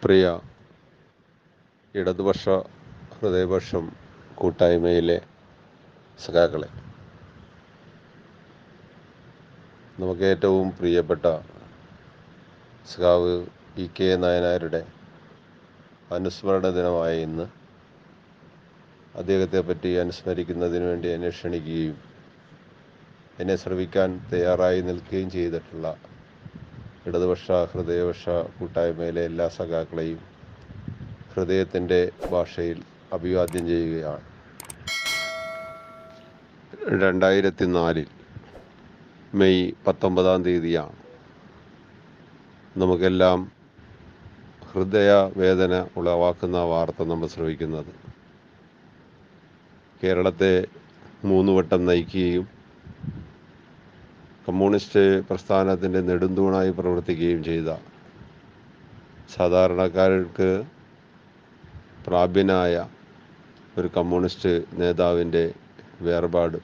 പ്രിയ ഇടതുപക്ഷ ഹൃദയപക്ഷം കൂട്ടായ്മയിലെ സഖാക്കളെ, നമുക്ക് ഏറ്റവും പ്രിയപ്പെട്ട സഖാവ് കെ നായനാരുടെ അനുസ്മരണ ദിനമായ ഇന്ന് അദ്ദേഹത്തെ പറ്റി അനുസ്മരിക്കുന്നതിന് വേണ്ടി എന്നെ ക്ഷണിക്കുകയും എന്നെ ശ്രവിക്കാൻ തയ്യാറായി നിൽക്കുകയും ചെയ്തിട്ടുള്ള ഇടതുപക്ഷ ഹൃദയപക്ഷ കൂട്ടായ്മയിലെ എല്ലാ സഖാക്കളെയും ഹൃദയത്തിൻ്റെ ഭാഷയിൽ അഭിവാദ്യം ചെയ്യുകയാണ്. 2004 മെയ് 19 നമുക്കെല്ലാം ഹൃദയവേദന ഉളവാക്കുന്ന വാർത്ത നമ്മൾ ശ്രവിക്കുന്നത്. കേരളത്തെ 3 വട്ടം നയിക്കുകയും കമ്മ്യൂണിസ്റ്റ് പ്രസ്ഥാനത്തിൻ്റെ നെടുന്തൂണായി പ്രവർത്തിക്കുകയും ചെയ്ത സാധാരണക്കാർക്ക് പ്രാപ്യനായ ഒരു കമ്മ്യൂണിസ്റ്റ് നേതാവിൻ്റെ വേർപാട്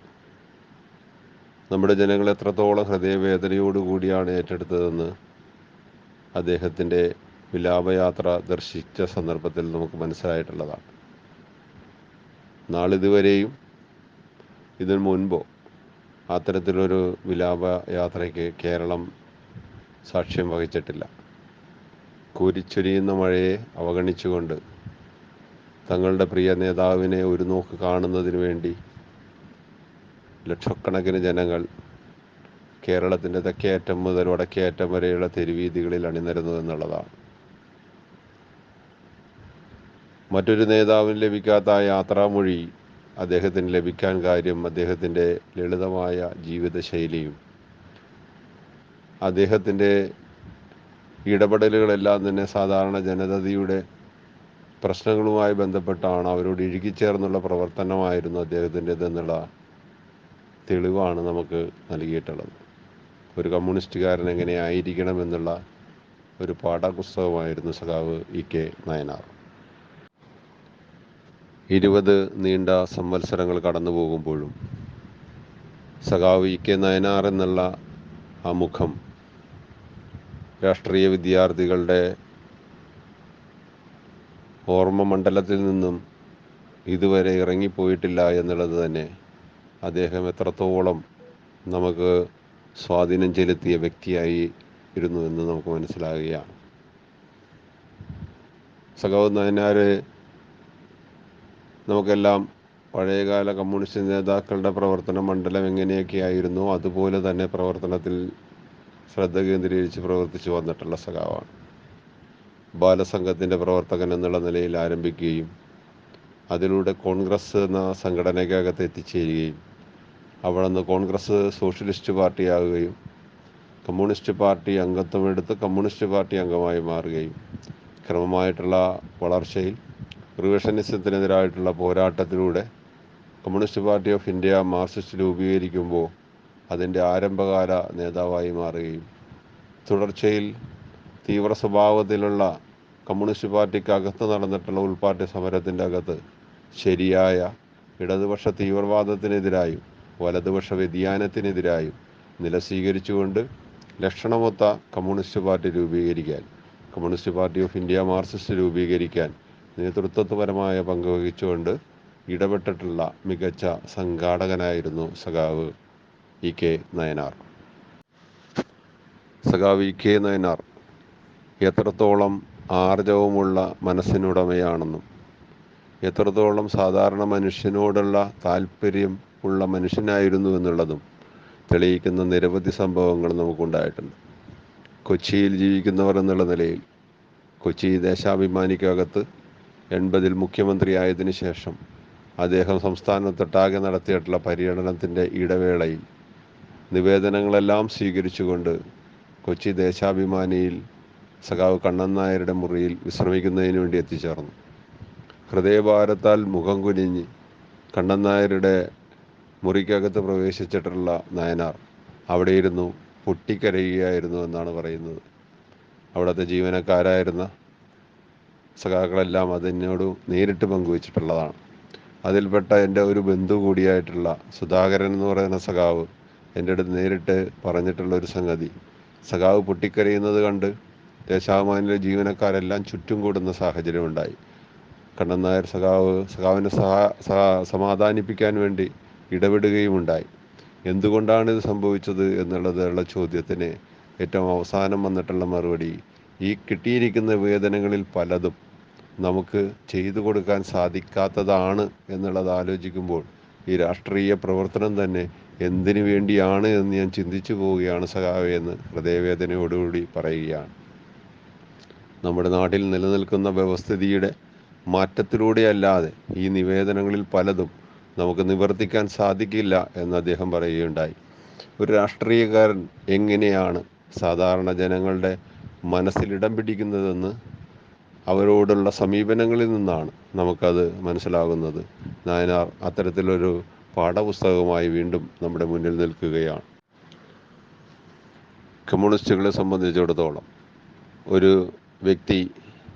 നമ്മുടെ ജനങ്ങൾ എത്രത്തോളം ഹൃദയവേദനയോടുകൂടിയാണ് ഏറ്റെടുത്തതെന്ന് അദ്ദേഹത്തിൻ്റെ വിലാപയാത്ര ദർശിച്ച സന്ദർഭത്തിൽ നമുക്ക് മനസ്സിലായിട്ടുള്ളതാണ്. നാളിതുവരെയും ഇതിനു മുൻപോ അത്തരത്തിലൊരു വിലാപയാത്രയ്ക്ക് കേരളം സാക്ഷ്യം വഹിച്ചിട്ടില്ല. കോരിച്ചൊരിയുന്ന മഴയെ അവഗണിച്ചുകൊണ്ട് തങ്ങളുടെ പ്രിയ നേതാവിനെ ഒരു നോക്ക് കാണുന്നതിന് വേണ്ടി ലക്ഷക്കണക്കിന് ജനങ്ങൾ കേരളത്തിൻ്റെ തെക്കേയറ്റം മുതൽ വടക്കേയറ്റം വരെയുള്ള തെരുവീഥികളിൽ അണിനിരന്നു എന്നുള്ളതാണ്. മറ്റൊരു നേതാവിന് ലഭിക്കാത്ത ആ യാത്രാമൊഴി അദ്ദേഹത്തിന് ലഭിക്കാൻ കാര്യം അദ്ദേഹത്തിൻ്റെ ലളിതമായ ജീവിതശൈലിയും അദ്ദേഹത്തിൻ്റെ ഇടപെടലുകളെല്ലാം തന്നെ സാധാരണ ജനതയുടെ പ്രശ്നങ്ങളുമായി ബന്ധപ്പെട്ടാണ്, അവരോട് ഇഴുകിച്ചേർന്നുള്ള പ്രവർത്തനമായിരുന്നു അദ്ദേഹത്തിൻ്റെതെന്നുള്ള തെളിവാണ് നമുക്ക് നൽകിയിട്ടുള്ളത്. ഒരു കമ്മ്യൂണിസ്റ്റുകാരൻ എങ്ങനെ ആയിരിക്കണം എന്നുള്ള ഒരു പാഠപുസ്തകമായിരുന്നു സഖാവ് കെ നായനാർ. 20 നീണ്ട സംവത്സരങ്ങൾ കടന്നു പോകുമ്പോഴും സഖാവ് കെ നായനാർ എന്നുള്ള ആ മുഖം രാഷ്ട്രീയ വിദ്യാർത്ഥികളുടെ ഓർമ്മ മണ്ഡലത്തിൽ നിന്നും ഇതുവരെ ഇറങ്ങിപ്പോയിട്ടില്ല എന്നുള്ളത് തന്നെ അദ്ദേഹം എത്രത്തോളം നമുക്ക് സ്വാധീനം ചെലുത്തിയ വ്യക്തിയായി ഇരുന്നു എന്ന് നമുക്ക് മനസ്സിലാകുകയാണ്. സഖാവ് നായനാർ നമുക്കെല്ലാം പഴയകാല കമ്മ്യൂണിസ്റ്റ് നേതാക്കളുടെ പ്രവർത്തന മണ്ഡലം എങ്ങനെയൊക്കെയായിരുന്നു അതുപോലെ തന്നെ പ്രവർത്തനത്തിൽ ശ്രദ്ധ കേന്ദ്രീകരിച്ച് പ്രവർത്തിച്ചു വന്നിട്ടുള്ള സഖാവാണ്. ബാലസംഘത്തിൻ്റെ പ്രവർത്തകൻ എന്നുള്ള നിലയിൽ ആരംഭിക്കുകയും അതിലൂടെ കോൺഗ്രസ് എന്ന സംഘടനയ്ക്കകത്ത് എത്തിച്ചേരുകയും അവിടെ നിന്ന് കോൺഗ്രസ് സോഷ്യലിസ്റ്റ് പാർട്ടിയാകുകയും കമ്മ്യൂണിസ്റ്റ് പാർട്ടി അംഗത്വമെടുത്ത് കമ്മ്യൂണിസ്റ്റ് പാർട്ടി അംഗമായി മാറുകയും ക്രമമായിട്ടുള്ള വളർച്ചയിൽ റിവിഷനിസത്തിനെതിരായിട്ടുള്ള പോരാട്ടത്തിലൂടെ Communist Party of India Marxist രൂപീകരിക്കുമ്പോൾ അതിൻ്റെ ആരംഭകാല നേതാവായി മാറുകയും തുടർച്ചയിൽ തീവ്ര സ്വഭാവത്തിലുള്ള കമ്മ്യൂണിസ്റ്റ് പാർട്ടിക്കകത്ത് നടന്നിട്ടുള്ള ഉൾപാർട്ടി സമരത്തിൻ്റെ അകത്ത് ശരിയായ ഇടതുപക്ഷ തീവ്രവാദത്തിനെതിരായും വലതുപക്ഷ വ്യതിയാനത്തിനെതിരായും നില സ്വീകരിച്ചുകൊണ്ട് ലക്ഷണമൊത്ത കമ്മ്യൂണിസ്റ്റ് പാർട്ടി രൂപീകരിക്കാൻ, communist Party of India Marxist രൂപീകരിക്കാൻ നേതൃത്വപരമായ പങ്ക് വഹിച്ചുകൊണ്ട് ഇടപെട്ടിട്ടുള്ള മികച്ച സംഘാടകനായിരുന്നു സഖാവ് കെ നായനാർ. സഖാവ് കെ നായനാർ എത്രത്തോളം ആർജവമുള്ള മനസ്സിനുടമയാണെന്നും എത്രത്തോളം സാധാരണ മനുഷ്യനോടുള്ള താല്പര്യം ഉള്ള മനുഷ്യനായിരുന്നു എന്നുള്ളതും തെളിയിക്കുന്ന നിരവധി സംഭവങ്ങൾ നമുക്കുണ്ടായിട്ടുണ്ട്. കൊച്ചിയിൽ ജീവിക്കുന്നവർ എന്നുള്ള നിലയിൽ കൊച്ചി ദേശാഭിമാനിക്കകത്ത് 80-ൽ മുഖ്യമന്ത്രിയായതിനു ശേഷം അദ്ദേഹം സംസ്ഥാനത്തൊട്ടാകെ നടത്തിയിട്ടുള്ള പര്യടനത്തിൻ്റെ ഇടവേളയിൽ നിവേദനങ്ങളെല്ലാം സ്വീകരിച്ചുകൊണ്ട് കൊച്ചി ദേശാഭിമാനിയിൽ സഖാവ് കണ്ണൻ നായരുടെ മുറിയിൽ വിശ്രമിക്കുന്നതിന് വേണ്ടി എത്തിച്ചേർന്നു. ഹൃദയഭാരത്താൽ മുഖം കുനിഞ്ഞ് കണ്ണൻ നായരുടെ മുറിക്കകത്ത് പ്രവേശിച്ചിട്ടുള്ള നായനാർ അവിടെ ഇരുന്നു പൊട്ടിക്കരയുകയായിരുന്നു എന്നാണ് പറയുന്നത്. അവിടുത്തെ ജീവനക്കാരായിരുന്ന സഖാക്കളെല്ലാം അതിനോട് നേരിട്ട് പങ്കുവച്ചിട്ടുള്ളതാണ്. അതിൽപ്പെട്ട എൻ്റെ ഒരു ബന്ധു കൂടിയായിട്ടുള്ള സുധാകരൻ എന്ന് പറയുന്ന സഖാവ് എൻ്റെ അടുത്ത് നേരിട്ട് പറഞ്ഞിട്ടുള്ള ഒരു സംഗതി, സഖാവ് പൊട്ടിക്കരയുന്നത് കണ്ട് ദേശാഭിമാനിയിലെ ജീവനക്കാരെല്ലാം ചുറ്റും കൂടുന്ന സാഹചര്യമുണ്ടായി. കണ്ണൻ നായർ സഖാവിനെ സമാധാനിപ്പിക്കാൻ വേണ്ടി ഇടപെടുകയുമുണ്ടായി. എന്തുകൊണ്ടാണ് ഇത് സംഭവിച്ചത് എന്നുള്ളതുള്ള ചോദ്യത്തിന് ഏറ്റവും അവസാനം വന്നിട്ടുള്ള മറുപടി, ഈ കിട്ടിയിരിക്കുന്ന വേതനങ്ങളിൽ പലതും നമുക്ക് ചെയ്തു കൊടുക്കാൻ സാധിക്കാത്തതാണ് എന്നുള്ളത് ആലോചിക്കുമ്പോൾ ഈ രാഷ്ട്രീയ പ്രവർത്തനം തന്നെ എന്തിനു വേണ്ടിയാണ് എന്ന് ഞാൻ ചിന്തിച്ചു പോവുകയാണ് സഖാവേ എന്ന് ഹൃദയവേദനയോടുകൂടി പറയുകയാണ്. നമ്മുടെ നാട്ടിൽ നിലനിൽക്കുന്ന വ്യവസ്ഥിതിയുടെ മാറ്റത്തിലൂടെയല്ലാതെ ഈ നിവേദനങ്ങളിൽ പലതും നമുക്ക് നിവർത്തിക്കാൻ സാധിക്കില്ല എന്ന് അദ്ദേഹം പറയുകയുണ്ടായി. ഒരു രാഷ്ട്രീയക്കാരൻ എങ്ങനെയാണ് സാധാരണ ജനങ്ങളുടെ മനസ്സിലിടം പിടിക്കുന്നതെന്ന് അവരോടുള്ള സമീപനങ്ങളിൽ നിന്നാണ് നമുക്കത് മനസ്സിലാകുന്നത്. നായനാർ അത്തരത്തിലൊരു പാഠപുസ്തകമായി വീണ്ടും നമ്മുടെ മുന്നിൽ നിൽക്കുകയാണ്. കമ്മ്യൂണിസ്റ്റുകളെ സംബന്ധിച്ചിടത്തോളം ഒരു വ്യക്തി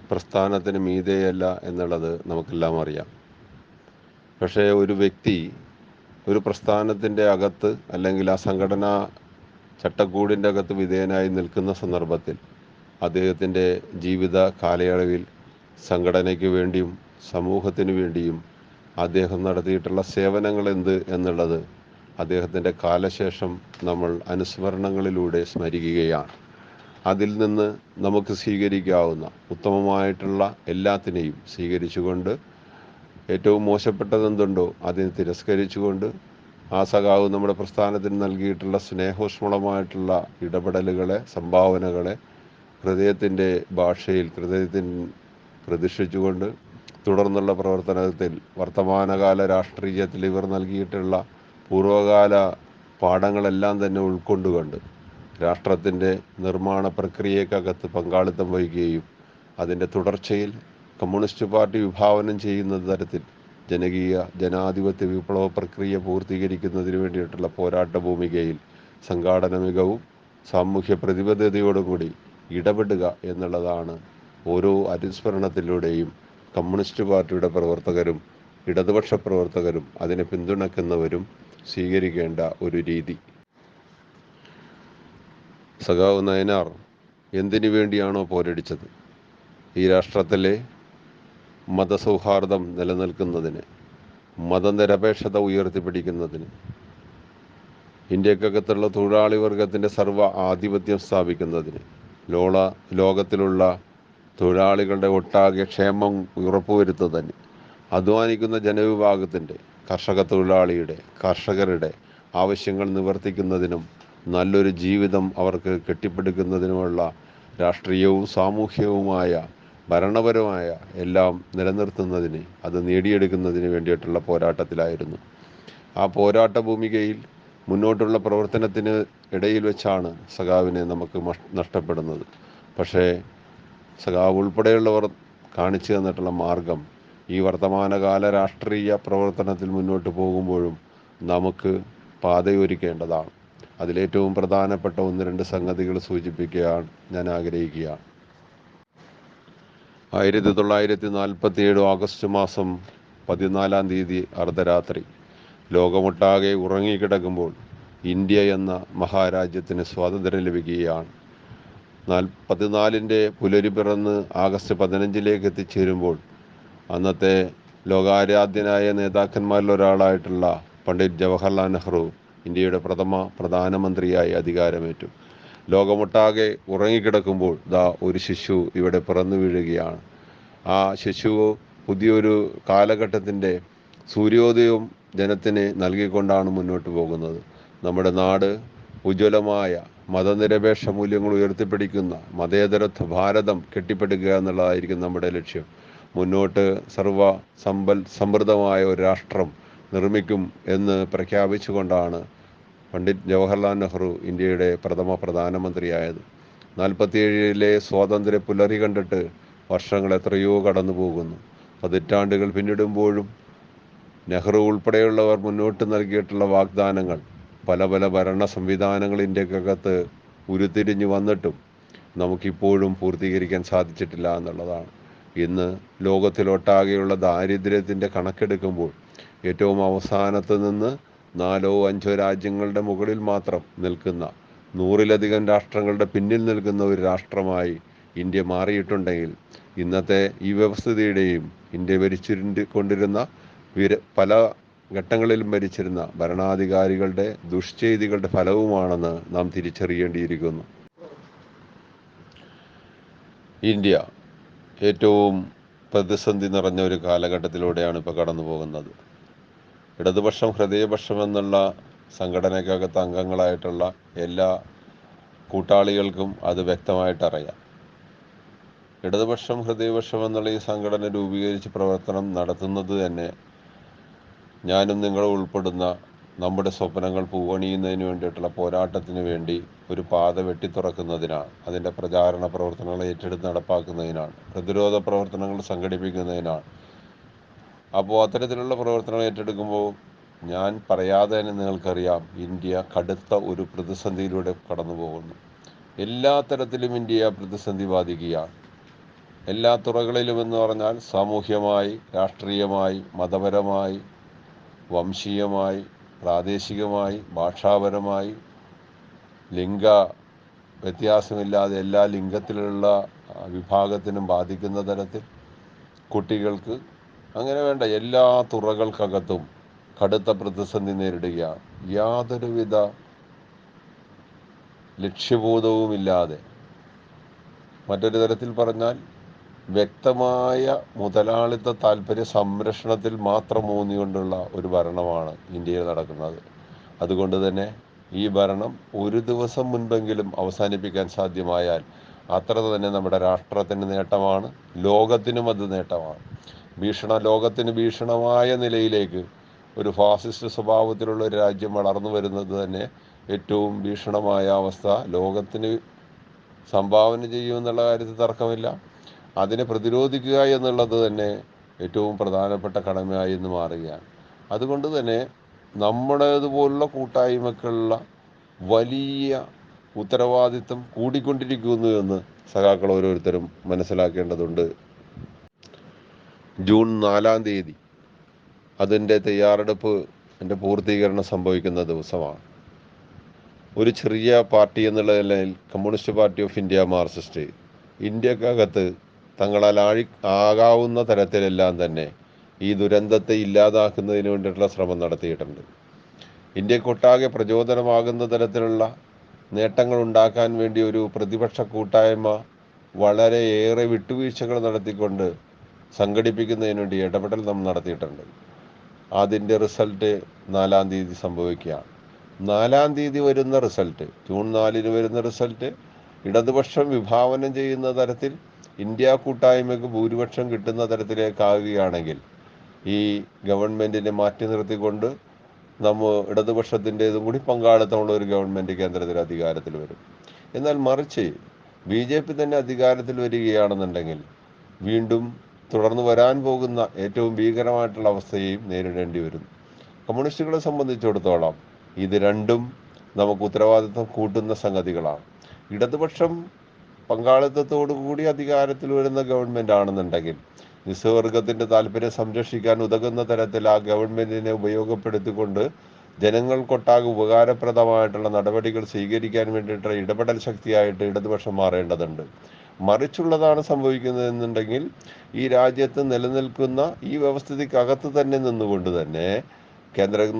പ്രസ്ഥാനത്തിന് മീതെയല്ല എന്നുള്ളത് നമുക്കെല്ലാം അറിയാം. പക്ഷേ ഒരു വ്യക്തി ഒരു പ്രസ്ഥാനത്തിൻ്റെ അകത്ത് അല്ലെങ്കിൽ ആ സംഘടനാ ചട്ടക്കൂടിൻ്റെ അകത്ത് വിധേയനായി നിൽക്കുന്ന സന്ദർഭത്തിൽ അദ്ദേഹത്തിൻ്റെ ജീവിത കാലയളവിൽ സംഘടനയ്ക്ക് വേണ്ടിയും സമൂഹത്തിന് വേണ്ടിയും അദ്ദേഹം നടത്തിയിട്ടുള്ള സേവനങ്ങൾ എന്ത് എന്നുള്ളത് അദ്ദേഹത്തിൻ്റെ കാലശേഷം നമ്മൾ അനുസ്മരണങ്ങളിലൂടെ സ്മരിക്കുകയാണ്. അതിൽ നിന്ന് നമുക്ക് സ്വീകരിക്കാവുന്ന ഉത്തമമായിട്ടുള്ള എല്ലാത്തിനെയും സ്വീകരിച്ചുകൊണ്ട് ഏറ്റവും മോശപ്പെട്ടതെന്തുണ്ടോ അതിനെ തിരസ്കരിച്ചുകൊണ്ട് ആ സഖാവ് നമ്മുടെ പ്രസ്ഥാനത്തിന് നൽകിയിട്ടുള്ള സ്നേഹോഷ്മളമായിട്ടുള്ള ഇടപെടലുകളെ, സംഭാവനകളെ ഹൃദയത്തിൻ്റെ ഭാഷയിൽ ഹൃദയത്തിൽ പ്രതിഷ്ഠിച്ചുകൊണ്ട് തുടർന്നുള്ള പ്രവർത്തനത്തിൽ വർത്തമാനകാല രാഷ്ട്രീയത്തിൽ ഇവർ നൽകിയിട്ടുള്ള പൂർവ്വകാല പാഠങ്ങളെല്ലാം തന്നെ ഉൾക്കൊണ്ടുകൊണ്ട് രാഷ്ട്രത്തിൻ്റെ നിർമ്മാണ പ്രക്രിയക്കകത്ത് പങ്കാളിത്തം വഹിക്കുകയും അതിൻ്റെ തുടർച്ചയിൽ കമ്മ്യൂണിസ്റ്റ് പാർട്ടി വിഭാവനം ചെയ്യുന്ന തരത്തിൽ ജനകീയ ജനാധിപത്യ വിപ്ലവ പ്രക്രിയ പൂർത്തീകരിക്കുന്നതിന് വേണ്ടിയിട്ടുള്ള പോരാട്ട ഭൂമികയിൽ സംഘാടന മികവും സാമൂഹ്യ പ്രതിബദ്ധതയോടും കൂടി ഇടപെടുക എന്നുള്ളതാണ് ഓരോ അനുസ്മരണത്തിലൂടെയും കമ്മ്യൂണിസ്റ്റ് പാർട്ടിയുടെ പ്രവർത്തകരും ഇടതുപക്ഷ പ്രവർത്തകരും അതിനെ പിന്തുണയ്ക്കുന്നവരും സ്വീകരിക്കേണ്ട ഒരു രീതി. സഖാവ് നയനാർ എന്തിനു വേണ്ടിയാണോ പോരടിച്ചത്, ഈ രാഷ്ട്രത്തിലെ മതസൗഹാർദ്ദം നിലനിൽക്കുന്നതിന്, മതനിരപേക്ഷത ഉയർത്തിപ്പിടിക്കുന്നതിന്, ഇന്ത്യക്കകത്തുള്ള തൊഴിലാളി വർഗത്തിൻ്റെ സർവ്വ ആധിപത്യം സ്ഥാപിക്കുന്നതിന്, ലോകത്തിലുള്ള തൊഴിലാളികളുടെ ഒട്ടാകെ ക്ഷേമം ഉറപ്പുവരുത്തുന്നതിന്, അധ്വാനിക്കുന്ന ജനവിഭാഗത്തിൻ്റെ, കർഷക തൊഴിലാളിയുടെ, കർഷകരുടെ ആവശ്യങ്ങൾ നിവർത്തിക്കുന്നതിനും നല്ലൊരു ജീവിതം അവർക്ക് കെട്ടിപ്പടുക്കുന്നതിനുമുള്ള രാഷ്ട്രീയവും സാമൂഹ്യവുമായ ഭരണപരമായ എല്ലാം നിലനിർത്തുന്നതിന്, അത് നേടിയെടുക്കുന്നതിന് വേണ്ടിയിട്ടുള്ള പോരാട്ടത്തിലായിരുന്നു. ആ പോരാട്ട ഭൂമികയിൽ മുന്നോട്ടുള്ള പ്രവർത്തനത്തിന് ഇടയിൽ വെച്ചാണ് സഖാവിനെ നമുക്ക് നഷ്ടപ്പെടുന്നത്. പക്ഷേ സഖാവ് ഉൾപ്പെടെയുള്ളവർ കാണിച്ചു തന്നിട്ടുള്ള മാർഗം ഈ വർത്തമാനകാല രാഷ്ട്രീയ പ്രവർത്തനത്തിൽ മുന്നോട്ട് പോകുമ്പോഴും നമുക്ക് പാതയൊരുക്കേണ്ടതാണ്. അതിലേറ്റവും പ്രധാനപ്പെട്ട 1-2 സംഗതികൾ സൂചിപ്പിക്കാൻ ഞാൻ ആഗ്രഹിക്കുകയാണ്. 1947 ഓഗസ്റ്റ് മാസം 14-ാം തീയതി അർദ്ധരാത്രി ലോകമൊട്ടാകെ ഉറങ്ങിക്കിടക്കുമ്പോൾ ഇന്ത്യ എന്ന മഹാരാജ്യത്തിന് സ്വാതന്ത്ര്യം ലഭിക്കുകയാണ്. 14-ൻ്റെ പുലരി പിറന്ന് ആഗസ്റ്റ് 15-ലേക്ക് എത്തിച്ചേരുമ്പോൾ അന്നത്തെ ലോകാരാധ്യനായ നേതാക്കന്മാരിൽ ഒരാളായിട്ടുള്ള പണ്ഡിറ്റ് ജവഹർലാൽ നെഹ്റു ഇന്ത്യയുടെ പ്രഥമ പ്രധാനമന്ത്രിയായി അധികാരമേറ്റു. ലോകമൊട്ടാകെ ഉറങ്ങിക്കിടക്കുമ്പോൾ ഒരു ശിശു ഇവിടെ പിറന്നു വീഴുകയാണ്. ആ ശിശു പുതിയൊരു കാലഘട്ടത്തിൻ്റെ സൂര്യോദയവും ജനത്തിന് നൽകിക്കൊണ്ടാണ് മുന്നോട്ട് പോകുന്നത്. നമ്മുടെ നാട് ഉജ്ജ്വലമായ മതനിരപേക്ഷ മൂല്യങ്ങൾ ഉയർത്തിപ്പിടിക്കുന്ന മതേതരത്വ ഭാരതം കെട്ടിപ്പടുക്കുക എന്നുള്ളതായിരിക്കും നമ്മുടെ ലക്ഷ്യം. മുന്നോട്ട് സമൃദ്ധമായ ഒരു രാഷ്ട്രം നിർമ്മിക്കും എന്ന് പ്രഖ്യാപിച്ചുകൊണ്ടാണ് പണ്ഡിറ്റ് ജവഹർലാൽ നെഹ്റു ഇന്ത്യയുടെ പ്രഥമ പ്രധാനമന്ത്രിയായത്. 47-ലെ സ്വാതന്ത്ര്യ പുലരി കണ്ടിട്ട് വർഷങ്ങൾ എത്രയോ കടന്നു പോകുന്നു. പതിറ്റാണ്ടുകൾ പിന്നിടുമ്പോഴും നെഹ്റു ഉൾപ്പെടെയുള്ളവർ മുന്നോട്ട് നൽകിയിട്ടുള്ള വാഗ്ദാനങ്ങൾ, പല പല ഭരണ സംവിധാനങ്ങൾ ഇന്ത്യക്കകത്ത് ഉരുത്തിരിഞ്ഞു വന്നിട്ടും നമുക്കിപ്പോഴും പൂർത്തീകരിക്കാൻ സാധിച്ചിട്ടില്ല എന്നുള്ളതാണ്. ഇന്ന് ലോകത്തിലൊട്ടാകെയുള്ള ദാരിദ്ര്യത്തിൻ്റെ കണക്കെടുക്കുമ്പോൾ ഏറ്റവും അവസാനത്ത് നിന്ന് 4-5 രാജ്യങ്ങളുടെ മുകളിൽ മാത്രം നിൽക്കുന്ന, 100-ലധികം രാഷ്ട്രങ്ങളുടെ പിന്നിൽ നിൽക്കുന്ന ഒരു രാഷ്ട്രമായി ഇന്ത്യ മാറിയിട്ടുണ്ടെങ്കിൽ ഇന്നത്തെ ഈ വ്യവസ്ഥിതിയുടെയും ഇന്ത്യ കൊണ്ടിരുന്ന പല ഘട്ടങ്ങളിലും ഭരിച്ചിരുന്ന ഭരണാധികാരികളുടെ ദുഷ്ചെയ്തികളുടെ ഫലവുമാണെന്ന് നാം തിരിച്ചറിയേണ്ടിയിരിക്കുന്നു. ഇന്ത്യ ഏറ്റവും പ്രതിസന്ധി നിറഞ്ഞ ഒരു കാലഘട്ടത്തിലൂടെയാണ് ഇപ്പോൾ കടന്നു പോകുന്നത്. ഇടതുപക്ഷം ഹൃദയപക്ഷം എന്നുള്ള സംഘടനയ്ക്കകത്ത് അംഗങ്ങളായിട്ടുള്ള എല്ലാ കൂട്ടാളികൾക്കും അത് വ്യക്തമായിട്ടറിയാം. ഇടതുപക്ഷം ഹൃദയപക്ഷം എന്നുള്ള ഈ സംഘടന രൂപീകരിച്ച് പ്രവർത്തനം നടത്തുന്നത് തന്നെ ഞാനും നിങ്ങളും ഉൾപ്പെടുന്ന നമ്മുടെ സ്വപ്നങ്ങൾ പൂവണിയുന്നതിന് വേണ്ടിയിട്ടുള്ള പോരാട്ടത്തിന് വേണ്ടി ഒരു പാത വെട്ടിത്തുറക്കുന്നതിനാണ്. അതിൻ്റെ പ്രചാരണ പ്രവർത്തനങ്ങൾ ഏറ്റെടുത്ത് നടപ്പാക്കുന്നതിനാണ്. പ്രതിരോധ പ്രവർത്തനങ്ങൾ സംഘടിപ്പിക്കുന്നതിനാണ്. അപ്പോൾ അത്തരത്തിലുള്ള പ്രവർത്തനങ്ങൾ ഏറ്റെടുക്കുമ്പോൾ ഞാൻ പറയാതെ തന്നെ നിങ്ങൾക്കറിയാം, ഇന്ത്യ കടുത്ത ഒരു പ്രതിസന്ധിയിലൂടെ കടന്നു പോകുന്നു. എല്ലാ തരത്തിലും ഇന്ത്യയെ പ്രതിസന്ധി ബാധിക്കുകയാണ്. എല്ലാ തുറകളിലും എന്ന് പറഞ്ഞാൽ സാമൂഹ്യമായി, രാഷ്ട്രീയമായി, മതപരമായി, വംശീയമായി, പ്രാദേശികമായി, ഭാഷാപരമായി, ലിംഗ വ്യത്യാസമില്ലാതെ എല്ലാ ലിംഗത്തിലുള്ള വിഭാഗത്തിനും ബാധിക്കുന്ന തരത്തിൽ, കുട്ടികൾക്ക്, അങ്ങനെ വേണ്ട എല്ലാ തുറകൾക്കകത്തും കടുത്ത പ്രതിസന്ധി നേരിടുകയാണ്. യാതൊരുവിധ ലക്ഷ്യബോധവുമില്ലാതെ, മറ്റൊരു തരത്തിൽ പറഞ്ഞാൽ വ്യക്തമായ മുതലാളിത്ത താല്പര്യ സംരക്ഷണത്തിൽ മാത്രം ഊന്നിക്കൊണ്ടുള്ള ഒരു ഭരണമാണ് ഇന്ത്യയിൽ നടക്കുന്നത്. അതുകൊണ്ട് തന്നെ ഈ ഭരണം ഒരു ദിവസം മുൻപെങ്കിലും അവസാനിപ്പിക്കാൻ സാധ്യമായാൽ അത്ര തന്നെ നമ്മുടെ രാഷ്ട്രത്തിന് നേട്ടമാണ്, ലോകത്തിനും അത് നേട്ടമാണ്. ലോകത്തിന് ഭീഷണമായ നിലയിലേക്ക് ഒരു ഫാസിസ്റ്റ് സ്വഭാവത്തിലുള്ള ഒരു രാജ്യം വളർന്നു വരുന്നത് തന്നെ ഏറ്റവും ഭീഷണമായ അവസ്ഥ ലോകത്തിന് സംഭാവന ചെയ്യുമെന്നുള്ള കാര്യത്തിൽ തർക്കമില്ല. അതിനെ പ്രതിരോധിക്കുക എന്നുള്ളത് തന്നെ ഏറ്റവും പ്രധാനപ്പെട്ട കടമയായി ഇന്ന് മാറുകയാണ്. അതുകൊണ്ട് തന്നെ നമ്മുടേതുപോലുള്ള കൂട്ടായ്മക്കുള്ള വലിയ ഉത്തരവാദിത്വം കൂടിക്കൊണ്ടിരിക്കുന്നു എന്ന് സഖാക്കൾ ഓരോരുത്തരും മനസ്സിലാക്കേണ്ടതുണ്ട്. ജൂൺ 4-ാം തീയതി അതിൻ്റെ തയ്യാറെടുപ്പ് പൂർത്തീകരണം സംഭവിക്കുന്ന ദിവസമാണ്. ഒരു ചെറിയ പാർട്ടി എന്നുള്ള നിലയിൽ Communist Party of India Marxist ഇന്ത്യക്കകത്ത് തങ്ങളാൽ ആകാവുന്ന തരത്തിലെല്ലാം തന്നെ ഈ ദുരന്തത്തെ ഇല്ലാതാക്കുന്നതിന് വേണ്ടിയിട്ടുള്ള ശ്രമം നടത്തിയിട്ടുണ്ട്. ഇന്ത്യക്കൊട്ടാകെ പ്രചോദനമാകുന്ന തരത്തിലുള്ള നേട്ടങ്ങൾ ഉണ്ടാക്കാൻ വേണ്ടി ഒരു പ്രതിപക്ഷ കൂട്ടായ്മ വളരെയേറെ വിട്ടുവീഴ്ചകൾ നടത്തിക്കൊണ്ട് സംഘടിപ്പിക്കുന്നതിന് വേണ്ടി ഇടപെടൽ നാം നടത്തിയിട്ടുണ്ട്. അതിൻ്റെ റിസൾട്ട് 4-ാം തീയതി സംഭവിക്കുകയാണ്. 4-ാം തീയതി വരുന്ന റിസൾട്ട്, ജൂൺ 4-ന് വരുന്ന റിസൾട്ട് ഇടതുപക്ഷം വിഭാവനം ചെയ്യുന്ന തരത്തിൽ ഇന്ത്യ കൂട്ടായ്മയ്ക്ക് ഭൂരിപക്ഷം കിട്ടുന്ന തരത്തിലേക്കാവുകയാണെങ്കിൽ ഈ ഗവൺമെൻറ്റിനെ മാറ്റി നിർത്തിക്കൊണ്ട് ഇടതുപക്ഷത്തിൻ്റെതും കൂടി പങ്കാളിത്തമുള്ള ഒരു ഗവൺമെൻറ് കേന്ദ്രത്തിൽ അധികാരത്തിൽ വരും. എന്നാൽ മറിച്ച് BJP തന്നെ അധികാരത്തിൽ വരികയാണെന്നുണ്ടെങ്കിൽ വീണ്ടും തുടർന്ന് വരാൻ പോകുന്ന ഏറ്റവും ഭീകരമായിട്ടുള്ള അവസ്ഥയെയും നേരിടേണ്ടി വരും. കമ്മ്യൂണിസ്റ്റുകളെ സംബന്ധിച്ചിടത്തോളം ഇത് രണ്ടും നമുക്ക് ഉത്തരവാദിത്വം കൂട്ടുന്ന സംഗതികളാണ്. ഇടതുപക്ഷം പങ്കാളിത്തത്തോടു കൂടി അധികാരത്തിൽ വരുന്ന ഗവൺമെൻറ് ആണെന്നുണ്ടെങ്കിൽ നിസ്സവർഗത്തിൻ്റെ താല്പര്യം സംരക്ഷിക്കാൻ ഉതകുന്ന തരത്തിൽ ആ ഗവൺമെൻറ്റിനെ ഉപയോഗപ്പെടുത്തിക്കൊണ്ട് ജനങ്ങൾക്കൊട്ടാകെ ഉപകാരപ്രദമായിട്ടുള്ള നടപടികൾ സ്വീകരിക്കാൻ വേണ്ടിയിട്ടുള്ള ഇടപെടൽ ശക്തിയായിട്ട് ഇടതുപക്ഷം മാറേണ്ടതുണ്ട്. മറിച്ചുള്ളതാണ് സംഭവിക്കുന്നതെന്നുണ്ടെങ്കിൽ ഈ രാജ്യത്ത് നിലനിൽക്കുന്ന ഈ വ്യവസ്ഥിതിക്കകത്ത് തന്നെ നിന്നുകൊണ്ട് തന്നെ കേന്ദ്രം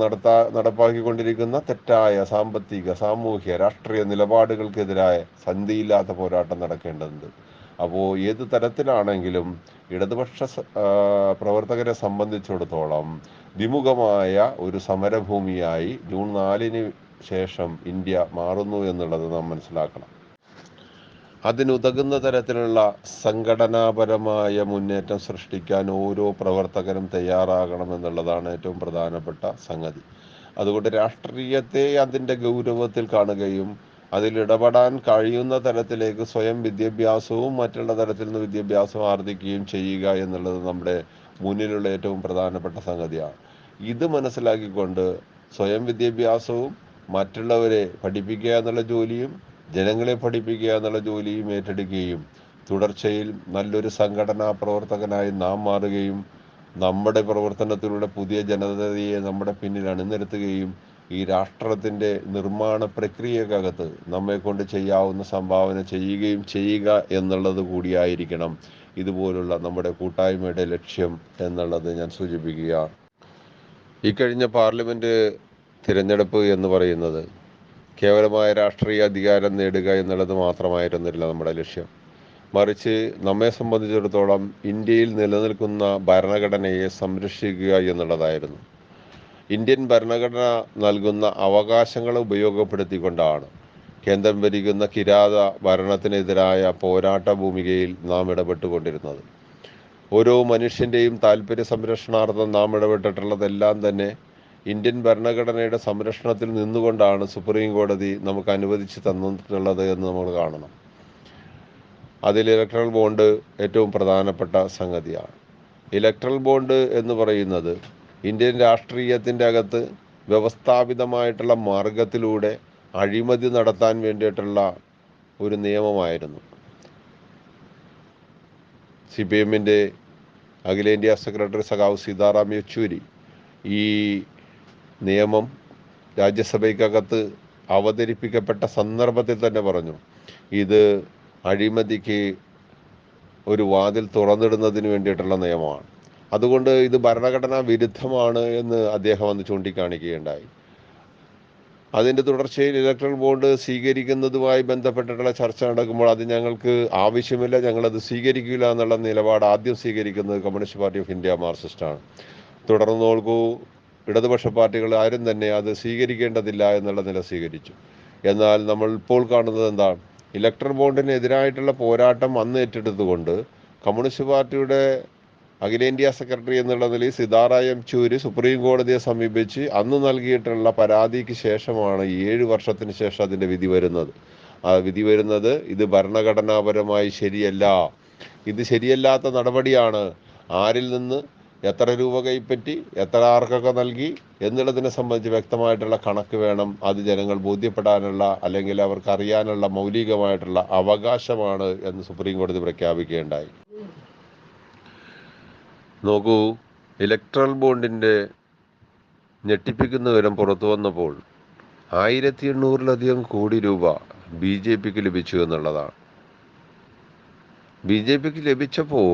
നടപ്പാക്കിക്കൊണ്ടിരിക്കുന്ന തെറ്റായ സാമ്പത്തിക, സാമൂഹ്യ, രാഷ്ട്രീയ നിലപാടുകൾക്കെതിരായ സന്ധിയില്ലാത്ത പോരാട്ടം നടക്കേണ്ടതുണ്ട്. അപ്പോൾ ഏത് തരത്തിലാണെങ്കിലും ഇടതുപക്ഷ പ്രവർത്തകരെ സംബന്ധിച്ചിടത്തോളം വിമുഖമായ ഒരു സമരഭൂമിയായി ജൂൺ 4-ന് ശേഷം ഇന്ത്യ മാറുന്നു എന്നുള്ളത് നാം മനസ്സിലാക്കണം. അതിനുതകുന്ന തരത്തിലുള്ള സംഘടനാപരമായ മുന്നേറ്റം സൃഷ്ടിക്കാൻ ഓരോ പ്രവർത്തകരും തയ്യാറാകണമെന്നുള്ളതാണ് ഏറ്റവും പ്രധാനപ്പെട്ട സംഗതി. അതുകൊണ്ട് രാഷ്ട്രീയത്തെ അതിൻ്റെ ഗൗരവത്തിൽ കാണുകയും അതിലിടപെടാൻ കഴിയുന്ന തരത്തിലേക്ക് സ്വയം വിദ്യാഭ്യാസവും മറ്റുള്ള തരത്തിൽ നിന്ന് വിദ്യാഭ്യാസം ആർജിക്കുകയും ചെയ്യുക എന്നുള്ളത് നമ്മുടെ മുന്നിലുള്ള ഏറ്റവും പ്രധാനപ്പെട്ട സംഗതിയാണ്. ഇത് മനസ്സിലാക്കിക്കൊണ്ട് സ്വയം വിദ്യാഭ്യാസവും മറ്റുള്ളവരെ പഠിപ്പിക്കുക എന്നുള്ള ജോലിയും ജനങ്ങളെ പഠിപ്പിക്കുക എന്നുള്ള ജോലിയും ഏറ്റെടുക്കുകയും തുടർച്ചയിൽ നല്ലൊരു സംഘടനാ പ്രവർത്തകനായി നാം മാറുകയും നമ്മുടെ പ്രവർത്തനത്തിലൂടെ പുതിയ ജനതയെ നമ്മുടെ പിന്നിൽ അണിനിരത്തുകയും ഈ രാഷ്ട്രത്തിൻ്റെ നിർമ്മാണ പ്രക്രിയക്കകത്ത് നമ്മെക്കൊണ്ട് ചെയ്യാവുന്ന സംഭാവന ചെയ്യുക എന്നുള്ളത് കൂടിയായിരിക്കണം ഇതുപോലുള്ള നമ്മുടെ കൂട്ടായ്മയുടെ ലക്ഷ്യം എന്നുള്ളത് ഞാൻ സൂചിപ്പിക്കുകയാണ്. ഇക്കഴിഞ്ഞ പാർലമെൻറ്റ് തിരഞ്ഞെടുപ്പ് എന്ന് പറയുന്നത് കേവലമായ രാഷ്ട്രീയ അധികാരം നേടുക എന്നുള്ളത് മാത്രമായിരുന്നില്ല നമ്മുടെ ലക്ഷ്യം. മറിച്ച് നമ്മെ സംബന്ധിച്ചിടത്തോളം ഇന്ത്യയിൽ നിലനിൽക്കുന്ന ഭരണഘടനയെ സംരക്ഷിക്കുക എന്നുള്ളതായിരുന്നു. ഇന്ത്യൻ ഭരണഘടന നൽകുന്ന അവകാശങ്ങൾ ഉപയോഗപ്പെടുത്തിക്കൊണ്ടാണ് കേന്ദ്രം ഭരിക്കുന്ന കിരാത ഭരണത്തിനെതിരായ പോരാട്ട ഭൂമികയിൽ നാം ഇടപെട്ടുകൊണ്ടിരുന്നത്. ഓരോ മനുഷ്യൻ്റെയും താല്പര്യ സംരക്ഷണാർത്ഥം നാം ഇടപെട്ടിട്ടുള്ളതെല്ലാം തന്നെ ഇന്ത്യൻ ഭരണഘടനയുടെ സംരക്ഷണത്തിൽ നിന്നുകൊണ്ടാണ് സുപ്രീം കോടതി നമുക്ക് അനുവദിച്ച് തന്നിട്ടുള്ളത് എന്ന് നമ്മൾ കാണണം. അതിൽ ഇലക്ട്രൽ ബോണ്ട് ഏറ്റവും പ്രധാനപ്പെട്ട സംഗതിയാണ്. ഇലക്ട്രൽ ബോണ്ട് എന്ന് പറയുന്നത് ഇന്ത്യൻ രാഷ്ട്രീയത്തിൻ്റെ അകത്ത് വ്യവസ്ഥാപിതമായിട്ടുള്ള മാർഗത്തിലൂടെ അഴിമതി നടത്താൻ വേണ്ടിയിട്ടുള്ള ഒരു നിയമമായിരുന്നു. CPM-ൻ്റെ അഖിലേന്ത്യാ സെക്രട്ടറി സഖാവ് സീതാറാം യെച്ചൂരി ഈ നിയമം രാജ്യസഭയ്ക്കകത്ത് അവതരിപ്പിക്കപ്പെട്ട സന്ദർഭത്തിൽ തന്നെ പറഞ്ഞു, ഇത് അഴിമതിക്ക് ഒരു വാതിൽ തുറന്നിടുന്നതിന് വേണ്ടിയിട്ടുള്ള നിയമമാണ്. അതുകൊണ്ട് ഇത് ഭരണഘടനാ വിരുദ്ധമാണ് എന്ന് അദ്ദേഹം അന്ന് ചൂണ്ടിക്കാണിക്കുകയുണ്ടായി. അതിൻ്റെ തുടർച്ചയിൽ ഇലക്ട്രൽ ബോണ്ട് സ്വീകരിക്കുന്നതുമായി ബന്ധപ്പെട്ടിട്ടുള്ള ചർച്ച നടക്കുമ്പോൾ അത് ഞങ്ങൾക്ക് ആവശ്യമില്ല, ഞങ്ങളത് സ്വീകരിക്കില്ല എന്നുള്ള നിലപാട് ആദ്യം സ്വീകരിക്കുന്നത് കമ്മ്യൂണിസ്റ്റ് പാർട്ടി ഓഫ് ഇന്ത്യ മാർക്സിസ്റ്റാണ്. തുടർന്ന് നോക്കൂ, ഇടതുപക്ഷ പാർട്ടികൾ ആരും തന്നെ അത് സ്വീകരിക്കേണ്ടതില്ല എന്നുള്ള നില സ്വീകരിച്ചു. എന്നാൽ നമ്മൾ ഇപ്പോൾ കാണുന്നത് എന്താണ്? ഇലക്ട്രൽ ബോണ്ടിനെതിരായിട്ടുള്ള പോരാട്ടം അന്ന് ഏറ്റെടുത്തുകൊണ്ട് കമ്മ്യൂണിസ്റ്റ് പാർട്ടിയുടെ അഖിലേന്ത്യാ സെക്രട്ടറി എന്നുള്ള നിലയിൽ സീതാറാം യെച്ചൂരി സുപ്രീം കോടതിയെ സമീപിച്ച് അന്ന് നൽകിയിട്ടുള്ള പരാതിക്ക് ശേഷമാണ് 7 വർഷത്തിന് ശേഷം അതിൻ്റെ വിധി വരുന്നത്. ആ വിധി വരുന്നത് ഇത് ഭരണഘടനാപരമായി ശരിയല്ല, ഇത് ശരിയല്ലാത്ത നടപടിയാണ്, ആരിൽ നിന്ന് എത്ര രൂപ കൈപ്പറ്റി, എത്ര ആർക്കൊക്കെ നൽകി എന്നുള്ളതിനെ സംബന്ധിച്ച് വ്യക്തമായിട്ടുള്ള കണക്ക് വേണം. അത് ജനങ്ങൾ ബോധ്യപ്പെടാനുള്ള അല്ലെങ്കിൽ അവർക്ക് അറിയാനുള്ള മൗലികമായിട്ടുള്ള അവകാശമാണ് എന്ന് സുപ്രീം കോടതി പ്രഖ്യാപിക്കുകയുണ്ടായി. നോക്കൂ, ഇലക്ട്രൽ ബോണ്ടിൻ്റെ ഞെട്ടിപ്പിക്കുന്ന വിവരം പുറത്തു വന്നപ്പോൾ 1800-ലധികം കോടി രൂപ BJPക്ക് ലഭിച്ചു എന്നുള്ളതാണ്. BJPക്ക് ലഭിച്ചപ്പോൾ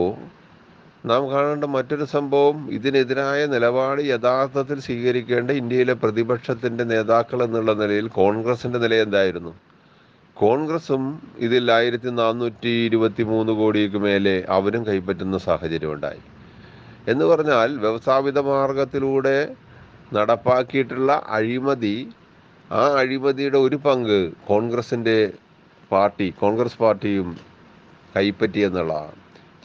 നാം കാണേണ്ട മറ്റൊരു സംഭവം, ഇതിനെതിരായ നിലപാട് യഥാർത്ഥത്തിൽ സ്വീകരിക്കേണ്ട ഇന്ത്യയിലെ പ്രതിപക്ഷത്തിൻ്റെ നേതാക്കൾ എന്നുള്ള നിലയിൽ കോൺഗ്രസിൻ്റെ നില എന്തായിരുന്നു? കോൺഗ്രസും ഇതിൽ 1423 കോടിക്ക് മേലെ അവരും കൈപ്പറ്റുന്ന സാഹചര്യം ഉണ്ടായി. എന്ന് പറഞ്ഞാൽ വ്യവസ്ഥാപിത മാർഗത്തിലൂടെ നടപ്പാക്കിയിട്ടുള്ള അഴിമതി, ആ അഴിമതിയുടെ ഒരു പങ്ക് കോൺഗ്രസ് പാർട്ടിയും കൈപ്പറ്റിയെന്നുള്ളതാണ്.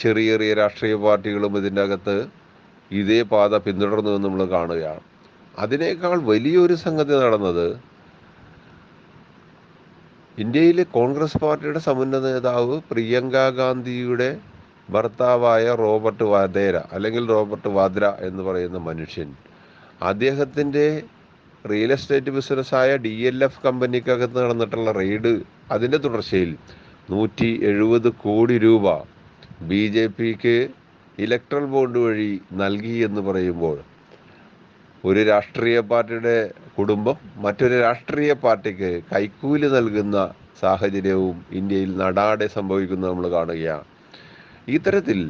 ചെറിയ ചെറിയ രാഷ്ട്രീയ പാർട്ടികളും ഇതിൻ്റെ അകത്ത് ഇതേ പാത പിന്തുടർന്നു എന്ന് നമ്മൾ കാണുകയാണ്. അതിനേക്കാൾ വലിയൊരു സംഗതി നടന്നത്, ഇന്ത്യയിലെ കോൺഗ്രസ് പാർട്ടിയുടെ സമുന്നത നേതാവ് പ്രിയങ്ക ഗാന്ധിയുടെ ഭർത്താവായ റോബർട്ട് വാദ്ര എന്ന് പറയുന്ന മനുഷ്യൻ, അദ്ദേഹത്തിൻ്റെ റിയൽ എസ്റ്റേറ്റ് ബിസിനസ്സായ DLF കമ്പനിക്കകത്ത് നടന്നിട്ടുള്ള റെയ്ഡ്, അതിൻ്റെ തുടർച്ചയിൽ 170 കോടി രൂപ BJPക്ക് ഇലക്ട്രൽ ബോണ്ട് വഴി നൽകി എന്ന് പറയുമ്പോൾ, ഒരു രാഷ്ട്രീയ പാർട്ടിയുടെ കുടുംബം മറ്റൊരു രാഷ്ട്രീയ പാർട്ടിക്ക് കൈക്കൂലി നൽകുന്ന സാഹചര്യവും ഇന്ത്യയിൽ നടാടെ സംഭവിക്കുന്നത് നമ്മൾ കാണുകയാണ്. ഇത്തരത്തിൽ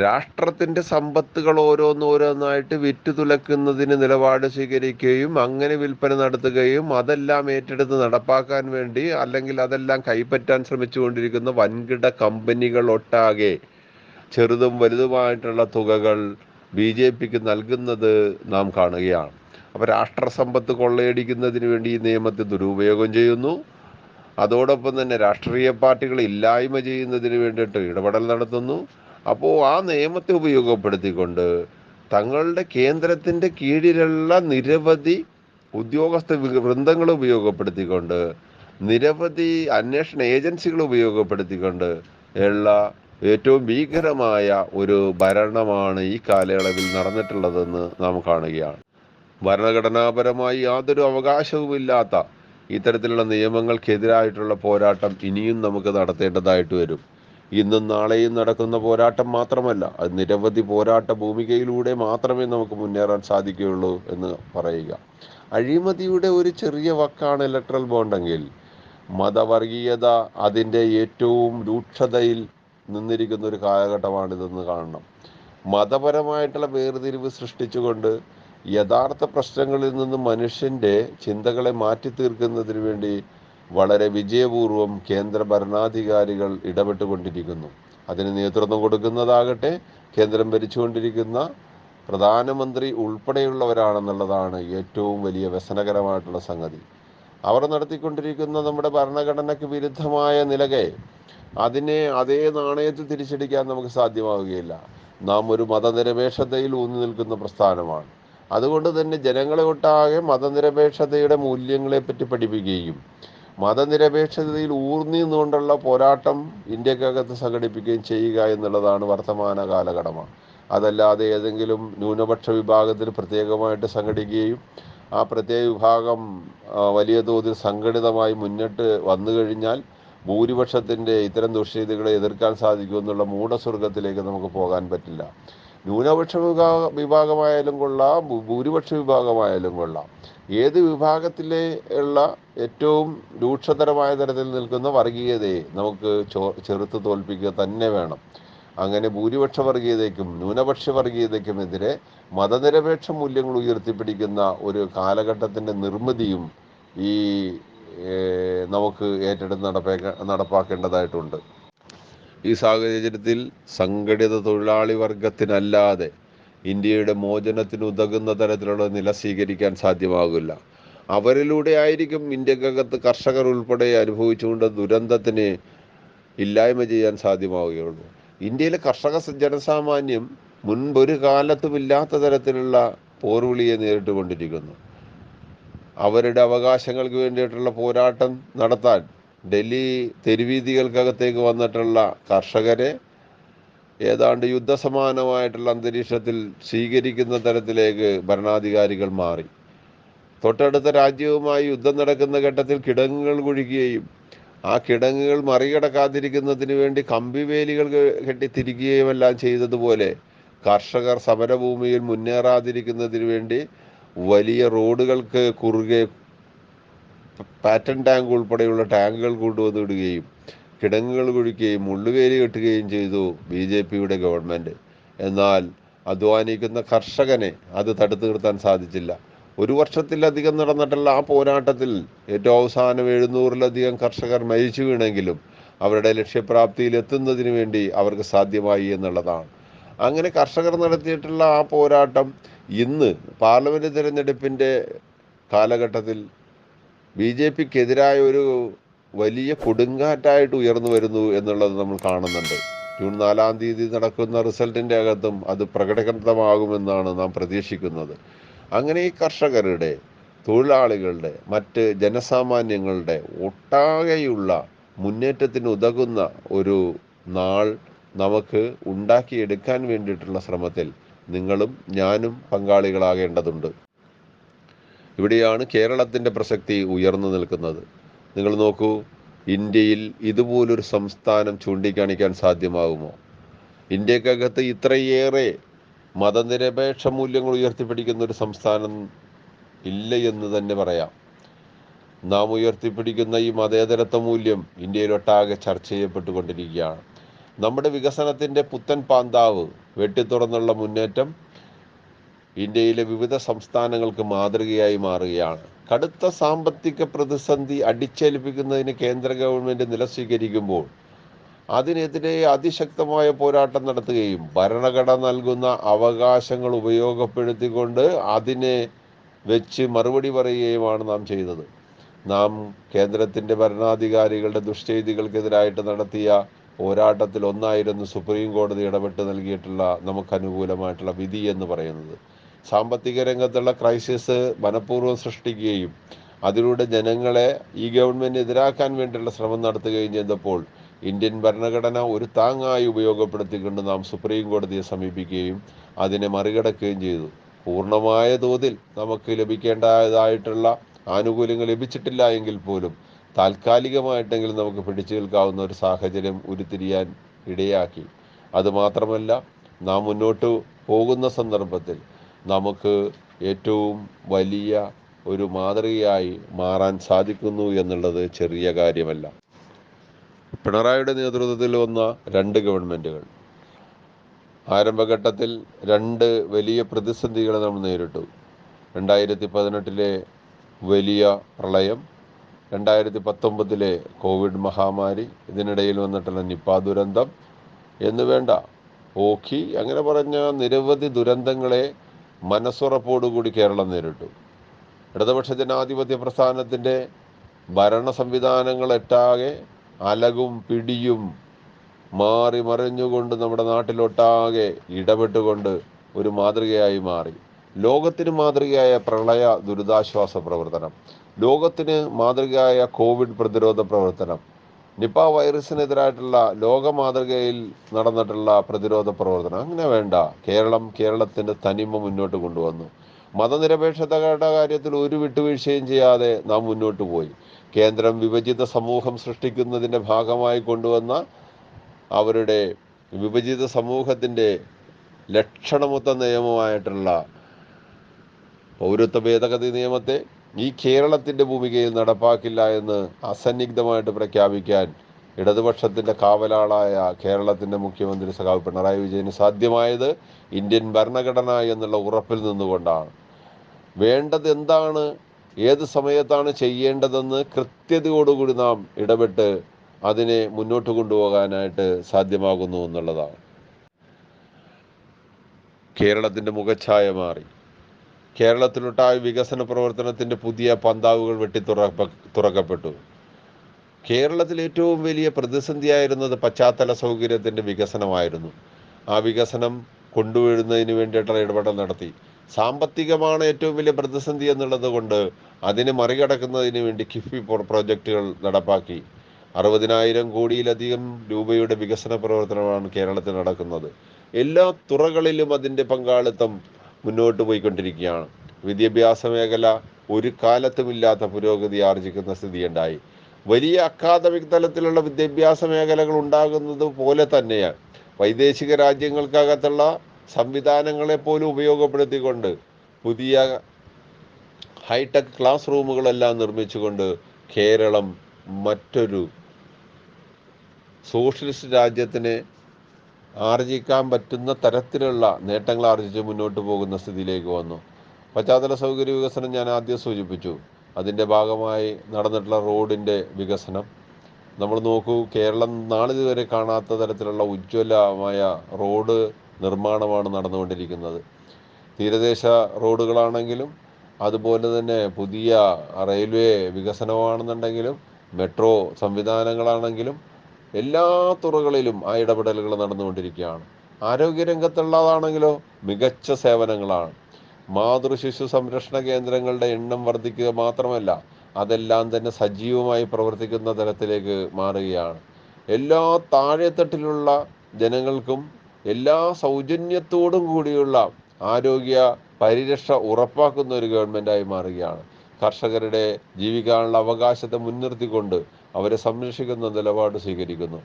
രാഷ്ട്രത്തിൻ്റെ സമ്പത്തുകൾ ഓരോന്നോരോന്നായിട്ട് വിറ്റുതുലക്കുന്നതിന് നിലപാട് സ്വീകരിക്കുകയും അങ്ങനെ വിൽപ്പന നടത്തുകയും അതെല്ലാം ഏറ്റെടുത്ത് നടപ്പാക്കാൻ വേണ്ടി അല്ലെങ്കിൽ അതെല്ലാം കൈപ്പറ്റാൻ ശ്രമിച്ചുകൊണ്ടിരിക്കുന്ന വൻകിട കമ്പനികൾ ഒട്ടാകെ ചെറുതും വലുതുമായിട്ടുള്ള തുകകൾ BJPക്ക് നൽകുന്നത് നാം കാണുകയാണ്. അപ്പോൾ രാഷ്ട്രസമ്പത്ത് കൊള്ളയടിക്കുന്നതിന് വേണ്ടി ഈ നിയമത്തെ ദുരുപയോഗം ചെയ്യുന്നു. അതോടൊപ്പം തന്നെ രാഷ്ട്രീയ പാർട്ടികൾ ഇല്ലായ്മ ചെയ്യുന്നതിന് വേണ്ടിയിട്ട് ഇടപെടൽ നടത്തുന്നു. അപ്പോൾ ആ നിയമത്തെ ഉപയോഗപ്പെടുത്തിക്കൊണ്ട് തങ്ങളുടെ കേന്ദ്രത്തിൻ്റെ കീഴിലുള്ള നിരവധി ഉദ്യോഗസ്ഥ വൃന്ദങ്ങൾ ഉപയോഗപ്പെടുത്തിക്കൊണ്ട്, നിരവധി അന്വേഷണ ഏജൻസികൾ ഉപയോഗപ്പെടുത്തിക്കൊണ്ട് ഉള്ള ഏറ്റവും ഭീകരമായ ഒരു ഭരണമാണ് ഈ കാലയളവിൽ നടന്നിട്ടുള്ളതെന്ന് നാം കാണുകയാണ്. ഭരണഘടനാപരമായി യാതൊരു അവകാശവുമില്ലാത്ത ഇത്തരത്തിലുള്ള നിയമങ്ങൾക്കെതിരായിട്ടുള്ള പോരാട്ടം ഇനിയും നമുക്ക് നടത്തേണ്ടതായിട്ട് വരും. ഇന്നും നാളെയും നടക്കുന്ന പോരാട്ടം മാത്രമല്ല, അത് നിരവധി പോരാട്ട ഭൂമികയിലൂടെ മാത്രമേ നമുക്ക് മുന്നേറാൻ സാധിക്കുകയുള്ളൂ എന്ന് പറയുക. അഴിമതിയുടെ ഒരു ചെറിയ വാക്കാണ് ഇലക്ട്രൽ ബോണ്ടെങ്കിൽ മതവർഗീയത അതിൻ്റെ ഏറ്റവും രൂക്ഷതയിൽ നിന്നിരിക്കുന്ന ഒരു കാലഘട്ടമാണിതെന്ന് കാണണം. മതപരമായിട്ടുള്ള വേർതിരിവ് സൃഷ്ടിച്ചുകൊണ്ട് യഥാർത്ഥ പ്രശ്നങ്ങളിൽ നിന്ന് മനുഷ്യൻ്റെ ചിന്തകളെ മാറ്റി തീർക്കുന്നതിന് വേണ്ടി വളരെ വിജയപൂർവ്വം കേന്ദ്ര ഭരണാധികാരികൾ ഇടപെട്ടുകൊണ്ടിരിക്കുന്നു. അതിന് നേതൃത്വം കൊടുക്കുന്നതാകട്ടെ കേന്ദ്രം ഭരിച്ചുകൊണ്ടിരിക്കുന്ന പ്രധാനമന്ത്രി ഉൾപ്പെടെയുള്ളവരാണെന്നുള്ളതാണ് ഏറ്റവും വലിയ വ്യസനകരമായിട്ടുള്ള സംഗതി. അവർ നടത്തിക്കൊണ്ടിരിക്കുന്ന നമ്മുടെ ഭരണഘടനയ്ക്ക് വിരുദ്ധമായ നിലകെ അതിനെ അതേ നാണയത്തിൽ തിരിച്ചടിക്കാൻ നമുക്ക് സാധ്യമാവുകയില്ല. നാം ഒരു മതനിരപേക്ഷതയിൽ ഊന്നി നിൽക്കുന്ന പ്രസ്ഥാനമാണ്. അതുകൊണ്ട് തന്നെ ജനങ്ങളെ ഒട്ടാകെ മതനിരപേക്ഷതയുടെ മൂല്യങ്ങളെപ്പറ്റി പഠിപ്പിക്കുകയും മതനിരപേക്ഷതയിൽ ഊർന്നി നിന്നുകൊണ്ടുള്ള പോരാട്ടം ഇന്ത്യക്കകത്ത് സംഘടിപ്പിക്കുകയും ചെയ്യുക എന്നുള്ളതാണ് വർത്തമാന കാലഘട്ടം. അതല്ലാതെ ഏതെങ്കിലും ന്യൂനപക്ഷ വിഭാഗത്തിന് പ്രത്യേകമായിട്ട് സംഘടിക്കുകയും ആ പ്രത്യേക വിഭാഗം വലിയ തോതിൽ സംഘടിതമായി മുന്നിട്ട് വന്നു കഴിഞ്ഞാൽ ഭൂരിപക്ഷത്തിൻ്റെ ഇത്തരം ദുഷ്ചെയ്തികളെ എതിർക്കാൻ സാധിക്കുമെന്നുള്ള മൂഢസ്വർഗത്തിലേക്ക് നമുക്ക് പോകാൻ പറ്റില്ല. ന്യൂനപക്ഷ വിഭാഗമായാലും കൊള്ളാം, ഭൂരിപക്ഷ വിഭാഗമായാലും കൊള്ളാം, ഏത് വിഭാഗത്തിലെ ഉള്ള ഏറ്റവും രൂക്ഷതരമായ തരത്തിൽ നിൽക്കുന്ന വർഗീയതയെ നമുക്ക് ചെറുത്ത് തോൽപ്പിക്കുക തന്നെ വേണം. അങ്ങനെ ഭൂരിപക്ഷ വർഗീയതയ്ക്കും ന്യൂനപക്ഷ വർഗീയതയ്ക്കുമെതിരെ മതനിരപേക്ഷ മൂല്യങ്ങൾ ഉയർത്തിപ്പിടിക്കുന്ന ഒരു കാലഘട്ടത്തിൻ്റെ നിർമ്മിതിയും ഈ നമുക്ക് ഏറ്റെടുത്ത് നടപ്പാക്കേണ്ടതായിട്ടുണ്ട്. ഈ സാഹചര്യത്തിൽ സംഘടിത തൊഴിലാളി വർഗത്തിനല്ലാതെ ഇന്ത്യയുടെ മോചനത്തിന് ഉതകുന്ന തരത്തിലുള്ള നില സ്വീകരിക്കാൻ സാധ്യമാകില്ല. അവരിലൂടെ ആയിരിക്കും ഇന്ത്യക്കകത്ത് കർഷകർ ഉൾപ്പെടെ അനുഭവിച്ചുകൊണ്ട് ദുരന്തത്തിന് ഇല്ലായ്മ ചെയ്യാൻ സാധ്യമാവുകയുള്ളൂ. ഇന്ത്യയിലെ കർഷക ജനസാമാന്യം മുൻപൊരു കാലത്തും ഇല്ലാത്ത തരത്തിലുള്ള പോർവിളിയെ നേരിട്ടുകൊണ്ടിരിക്കുന്നു. അവരുടെ അവകാശങ്ങൾക്ക് വേണ്ടിയിട്ടുള്ള പോരാട്ടം നടത്താൻ ഡൽഹി തെരുവീതികൾക്കകത്തേക്ക് വന്നിട്ടുള്ള കർഷകരെ ഏതാണ്ട് യുദ്ധസമാനമായിട്ടുള്ള അന്തരീക്ഷത്തിൽ സ്വീകരിക്കുന്ന തരത്തിലേക്ക് ഭരണാധികാരികൾ മാറി. തൊട്ടടുത്ത രാജ്യവുമായി യുദ്ധം നടക്കുന്ന ഘട്ടത്തിൽ കിടങ്ങുകൾ കുഴിക്കുകയും ആ കിടങ്ങുകൾ മറികടക്കാതിരിക്കുന്നതിന് വേണ്ടി കമ്പിവേലികൾ കെട്ടിത്തിരിക്കുകയും എല്ലാം ചെയ്തതുപോലെ കർഷകർ സമരഭൂമിയിൽ മുന്നേറാതിരിക്കുന്നതിന് വേണ്ടി വലിയ റോഡുകൾക്ക് കുറുകെ പാറ്റൻ ടാങ്ക് ഉൾപ്പെടെയുള്ള ടാങ്കുകൾ കൊണ്ടുവന്നിടുകയും കിടങ്ങുകൾ കുഴിക്കുകയും മുള്ളുവേലി കെട്ടുകയും ചെയ്തു BJPയുടെ ഗവൺമെൻറ്. എന്നാൽ അധ്വാനിക്കുന്ന കർഷകനെ അത് തടുത്തു നിർത്താൻ സാധിച്ചില്ല. ഒരു വർഷത്തിലധികം നടന്നിട്ടുള്ള ആ പോരാട്ടത്തിൽ ഏറ്റവും അവസാനം 700-ലധികം കർഷകർ മരിച്ചു വീണെങ്കിലും അവരുടെ ലക്ഷ്യപ്രാപ്തിയിൽ എത്തുന്നതിന് വേണ്ടി അവർക്ക് സാധ്യമായി എന്നുള്ളതാണ്. അങ്ങനെ കർഷകർ നടത്തിയിട്ടുള്ള ആ പോരാട്ടം ഇന്ന് പാർലമെൻറ്റ് തിരഞ്ഞെടുപ്പിൻ്റെ കാലഘട്ടത്തിൽ BJPക്കെതിരായ ഒരു വലിയ കൊടുങ്കാറ്റായിട്ട് ഉയർന്നു വരുന്നു എന്നുള്ളത് നമ്മൾ കാണുന്നുണ്ട്. ജൂൺ 4-ാം തീയതി നടക്കുന്ന റിസൾട്ടിൻ്റെ അകത്തും അത് പ്രകടമാകുമെന്നാണ് നാം പ്രതീക്ഷിക്കുന്നത്. അങ്ങനെ ഈ കർഷകരുടെ, തൊഴിലാളികളുടെ, മറ്റ് ജനസാമാന്യങ്ങളുടെ ഒട്ടാകെയുള്ള മുന്നേറ്റത്തിന് ഉതകുന്ന ഒരു നാൾ നമുക്ക് ഉണ്ടാക്കിയെടുക്കാൻ വേണ്ടിയിട്ടുള്ള ശ്രമത്തിൽ നിങ്ങളും ഞാനും പങ്കാളികളാകേണ്ടതുണ്ട്. ഇവിടെയാണ് കേരളത്തിൻ്റെ പ്രസക്തി ഉയർന്നു നിൽക്കുന്നത്. നിങ്ങൾ നോക്കൂ, ഇന്ത്യയിൽ ഇതുപോലൊരു സംസ്ഥാനം ചൂണ്ടിക്കാണിക്കാൻ സാധ്യമാകുമോ? ഇന്ത്യക്കകത്ത് ഇത്രയേറെ മതനിരപേക്ഷ മൂല്യങ്ങൾ ഉയർത്തിപ്പിടിക്കുന്ന ഒരു സംസ്ഥാനം ഇല്ല എന്ന് തന്നെ പറയാം. നാം ഉയർത്തിപ്പിടിക്കുന്ന ഈ മതേതരത്വ മൂല്യം ഇന്ത്യയിലൊട്ടാകെ ചർച്ച ചെയ്യപ്പെട്ടുകൊണ്ടിരിക്കുകയാണ്. നമ്മുടെ വികസനത്തിൻ്റെ പുത്തൻ പാന്താവ് വെട്ടിത്തുറന്നുള്ള മുന്നേറ്റം ഇന്ത്യയിലെ വിവിധ സംസ്ഥാനങ്ങൾക്ക് മാതൃകയായി മാറുകയാണ്. കടുത്ത സാമ്പത്തിക പ്രതിസന്ധി അടിച്ചേൽപ്പിക്കുന്നതിന് കേന്ദ്ര ഗവൺമെൻറ് നില സ്വീകരിക്കുമ്പോൾ അതിനെതിരെ അതിശക്തമായ പോരാട്ടം നടത്തുകയും ഭരണഘടന നൽകുന്ന അവകാശങ്ങൾ ഉപയോഗപ്പെടുത്തിക്കൊണ്ട് അതിനെ വെച്ച് മറുപടി പറയുകയുമാണ് നാം ചെയ്തത്. നാം കേന്ദ്രത്തിൻ്റെ ഭരണാധികാരികളുടെ ദുഷ്ചെയ്തികൾക്കെതിരായിട്ട് നടത്തിയ പോരാട്ടത്തിൽ ഒന്നായിരുന്നു സുപ്രീം കോടതി ഇടപെട്ട് നൽകിയിട്ടുള്ള നമുക്ക് അനുകൂലമായിട്ടുള്ള വിധി എന്ന് പറയുന്നത്. സാമ്പത്തിക രംഗത്തുള്ള ക്രൈസിസ് മനഃപൂർവ്വം സൃഷ്ടിക്കുകയും അതിലൂടെ ജനങ്ങളെ ഈ ഗവൺമെൻറ് എതിരാക്കാൻ വേണ്ടിയുള്ള ശ്രമം നടത്തുകയും ചെയ്തപ്പോൾ ഇന്ത്യൻ ഭരണഘടന ഒരു താങ്ങായി ഉപയോഗപ്പെടുത്തിക്കൊണ്ട് നാം സുപ്രീം കോടതിയെ സമീപിക്കുകയും അതിനെ മറികടക്കുകയും ചെയ്തു. പൂർണ്ണമായ തോതിൽ നമുക്ക് ലഭിക്കേണ്ടതായിട്ടുള്ള ആനുകൂല്യങ്ങൾ ലഭിച്ചിട്ടില്ല എങ്കിൽ പോലും താൽക്കാലികമായിട്ടെങ്കിലും നമുക്ക് പിടിച്ചു നിൽക്കാവുന്ന ഒരു സാഹചര്യം ഉരുത്തിരിയാൻ ഇടയാക്കി. അതുമാത്രമല്ല, നാം മുന്നോട്ട് പോകുന്ന സന്ദർഭത്തിൽ നമുക്ക് ഏറ്റവും വലിയ ഒരു മാതൃകയായി മാറാൻ സാധിക്കുന്നു എന്നുള്ളത് ചെറിയ കാര്യമല്ല. പിണറായിയുടെ നേതൃത്വത്തിൽ വന്ന 2 ഗവൺമെൻറ്റുകൾ ആരംഭഘട്ടത്തിൽ 2 വലിയ പ്രതിസന്ധികൾ നമ്മൾ നേരിട്ടു. 2018 വലിയ പ്രളയം, 2019 കോവിഡ് മഹാമാരി, ഇതിനിടയിൽ വന്നിട്ടുള്ള നിപ്പ ദുരന്തം എന്ന് വേണ്ട ഓഖി, അങ്ങനെ പറഞ്ഞ നിരവധി ദുരന്തങ്ങളെ മനസ്സുറപ്പോടുകൂടി കേരളം നേരിട്ടു. ഇടതുപക്ഷ ജനാധിപത്യ പ്രസ്ഥാനത്തിൻ്റെ ഭരണ സംവിധാനങ്ങളൊട്ടാകെ അലകും പിടിയും മാറി മറിഞ്ഞുകൊണ്ട് നമ്മുടെ നാട്ടിലൊട്ടാകെ ഇടപെട്ടുകൊണ്ട് ഒരു മാതൃകയായി മാറി. ലോകത്തിന് മാതൃകയായ പ്രളയ ദുരിതാശ്വാസ പ്രവർത്തനം, ലോകത്തിന് മാതൃകയായ കോവിഡ് പ്രതിരോധ പ്രവർത്തനം, നിപ്പ വൈറസിനെതിരായിട്ടുള്ള ലോക മാതൃകയിൽ നടന്നിട്ടുള്ള പ്രതിരോധ പ്രവർത്തനം, അങ്ങനെ വേണ്ട കേരളത്തിൻ്റെ തനിമ മുന്നോട്ട് കൊണ്ടുവന്നു. മതനിരപേക്ഷതയുടെ കാര്യത്തിൽ ഒരു വിട്ടുവീഴ്ചയും ചെയ്യാതെ നാം മുന്നോട്ട് പോയി. കേന്ദ്രം വിഭജിത സമൂഹം സൃഷ്ടിക്കുന്നതിൻ്റെ ഭാഗമായി കൊണ്ടുവന്ന അവരുടെ വിഭജിത സമൂഹത്തിൻ്റെ ലക്ഷണമൊത്ത നിയമമായിട്ടുള്ള പൗരത്വ ഭേദഗതി നിയമത്തെ ഈ കേരളത്തിൻ്റെ ഭൂമികയിൽ നടപ്പാക്കില്ല എന്ന് അസന്നിഗ്ധമായിട്ട് പ്രഖ്യാപിക്കാൻ ഇടതുപക്ഷത്തിൻ്റെ കാവലാളായ കേരളത്തിൻ്റെ മുഖ്യമന്ത്രി സഖാവ് പിണറായി വിജയന് സാധ്യമായത് ഇന്ത്യൻ ഭരണഘടന എന്നുള്ള ഉറപ്പിൽ നിന്നുകൊണ്ടാണ്. വേണ്ടത് എന്താണ്, ഏത് സമയത്താണ് ചെയ്യേണ്ടതെന്ന് കൃത്യതയോടുകൂടി നാം ഇടപെട്ട് അതിനെ മുന്നോട്ട് കൊണ്ടുപോകാനായിട്ട് സാധ്യമാകുന്നു എന്നുള്ളതാണ്. കേരളത്തിൻ്റെ മുഖച്ഛായ മാറി. കേരളത്തിലൊട്ടായ വികസന പ്രവർത്തനത്തിൻ്റെ പുതിയ പന്താവുകൾ തുറക്കപ്പെട്ടു. കേരളത്തിൽ ഏറ്റവും വലിയ പ്രതിസന്ധിയായിരുന്നത് പശ്ചാത്തല സൗകര്യത്തിൻ്റെ വികസനമായിരുന്നു. ആ വികസനം കൊണ്ടുവരുന്നതിന് വേണ്ടിയിട്ടുള്ള ഇടപെടൽ നടത്തി. സാമ്പത്തികമാണ് ഏറ്റവും വലിയ പ്രതിസന്ധി എന്നുള്ളത് കൊണ്ട് അതിനെ മറികടക്കുന്നതിന് വേണ്ടി കിഫ്ബി പ്രോജക്റ്റുകൾ നടപ്പാക്കി. 60,000 കോടിയിലധികം രൂപയുടെ വികസന പ്രവർത്തനമാണ് കേരളത്തിൽ നടക്കുന്നത്. എല്ലാ തുറകളിലും അതിൻ്റെ പങ്കാളിത്തം മുന്നോട്ട് പോയിക്കൊണ്ടിരിക്കുകയാണ്. വിദ്യാഭ്യാസ മേഖല ഒരു കാലത്തുമില്ലാത്ത പുരോഗതി ആർജിക്കുന്ന സ്ഥിതിയുണ്ടായി. വലിയ അക്കാദമിക് തലത്തിലുള്ള വിദ്യാഭ്യാസ മേഖലകൾ ഉണ്ടാകുന്നത് പോലെ തന്നെയാണ് വൈദേശിക രാജ്യങ്ങൾക്കകത്തുള്ള സംവിധാനങ്ങളെ പോലും ഉപയോഗപ്പെടുത്തിക്കൊണ്ട് പുതിയ ഹൈടെക് ക്ലാസ് റൂമുകളെല്ലാം നിർമ്മിച്ചുകൊണ്ട് കേരളം മറ്റൊരു സോഷ്യലിസ്റ്റ് രാജ്യത്തിന് ആർജിക്കാൻ പറ്റുന്ന തരത്തിലുള്ള നേട്ടങ്ങൾ ആർജിച്ച് മുന്നോട്ട് പോകുന്ന സ്ഥിതിയിലേക്ക് വന്നു. പശ്ചാത്തല സൗകര്യ വികസനം ഞാൻ ആദ്യം സൂചിപ്പിച്ചു. അതിൻ്റെ ഭാഗമായി നടന്നിട്ടുള്ള റോഡിൻ്റെ വികസനം നമ്മൾ നോക്കൂ. കേരളം നാളിതുവരെ കാണാത്ത തരത്തിലുള്ള ഉജ്ജ്വലമായ റോഡ് നിർമ്മാണമാണ് നടന്നുകൊണ്ടിരിക്കുന്നത്. തീരദേശ റോഡുകളാണെങ്കിലും അതുപോലെ തന്നെ പുതിയ റെയിൽവേ വികസനമാണെന്നുണ്ടെങ്കിലും മെട്രോ സംവിധാനങ്ങളാണെങ്കിലും എല്ലാ തുറകളിലും ആ ഇടപെടലുകൾ നടന്നുകൊണ്ടിരിക്കുകയാണ്. ആരോഗ്യരംഗത്തുള്ളതാണെങ്കിലോ മികച്ച സേവനങ്ങളാണ്. മാതൃശിശു സംരക്ഷണ കേന്ദ്രങ്ങളുടെ എണ്ണം വർദ്ധിക്കുക മാത്രമല്ല, അതെല്ലാം തന്നെ സജീവമായി പ്രവർത്തിക്കുന്ന തരത്തിലേക്ക് മാറുകയാണ്. എല്ലാ താഴെത്തട്ടിലുള്ള ജനങ്ങൾക്കും എല്ലാ സൗജന്യത്തോടും കൂടിയുള്ള ആരോഗ്യ പരിരക്ഷ ഉറപ്പാക്കുന്ന ഒരു ഗവൺമെൻറ്റായി മാറുകയാണ്. കർഷകരുടെ ജീവിക്കാനുള്ള അവകാശത്തെ മുൻനിർത്തിക്കൊണ്ട് അവരെ സംരക്ഷിക്കുന്ന നിലപാട് സ്വീകരിക്കുന്നു.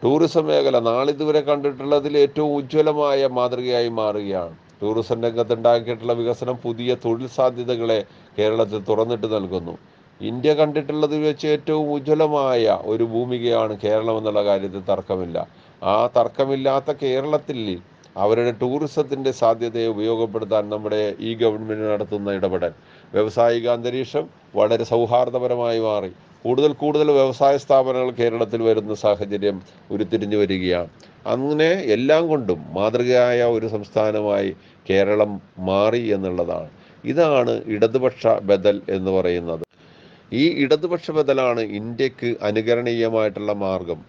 ടൂറിസം മേഖല നാളിതുവരെ കണ്ടിട്ടുള്ളതിൽ ഏറ്റവും ഉജ്ജ്വലമായ മാതൃകയായി മാറുകയാണ്. ടൂറിസം രംഗത്തുണ്ടാക്കിയിട്ടുള്ള വികസനം പുതിയ തൊഴിൽ സാധ്യതകളെ കേരളത്തിൽ തുറന്നിട്ട് നൽകുന്നു. ഇന്ത്യ കണ്ടിട്ടുള്ളതിൽ വെച്ച് ഏറ്റവും ഉജ്ജ്വലമായ ഒരു ഭൂമികയാണ് കേരളം എന്നുള്ള കാര്യത്തിൽ തർക്കമില്ല. ആ തർക്കമില്ലാത്ത കേരളത്തിൽ അവരുടെ ടൂറിസത്തിൻ്റെ സാധ്യതയെ ഉപയോഗപ്പെടുത്താൻ നമ്മുടെ ഈ ഗവൺമെൻറ് നടത്തുന്ന ഇടപെടൽ, വ്യാവസായിക അന്തരീക്ഷം വളരെ സൗഹാർദ്ദപരമായി മാറി. കൂടുതൽ വ്യവസായ സ്ഥാപനങ്ങൾ കേരളത്തിൽ വരുന്ന സാഹചര്യം ഉരുത്തിരിഞ്ഞു വരികയാണ്. അങ്ങനെ എല്ലാം കൊണ്ടും മാതൃകയായ ഒരു സംസ്ഥാനമായി കേരളം മാറി എന്നുള്ളതാണ്. ഇതാണ് ഇടതുപക്ഷ ബദൽ എന്ന് പറയുന്നത്. ഈ ഇടതുപക്ഷ ബദലാണ് ഇന്ത്യക്ക് അനുകരണീയമായിട്ടുള്ള മാർഗം.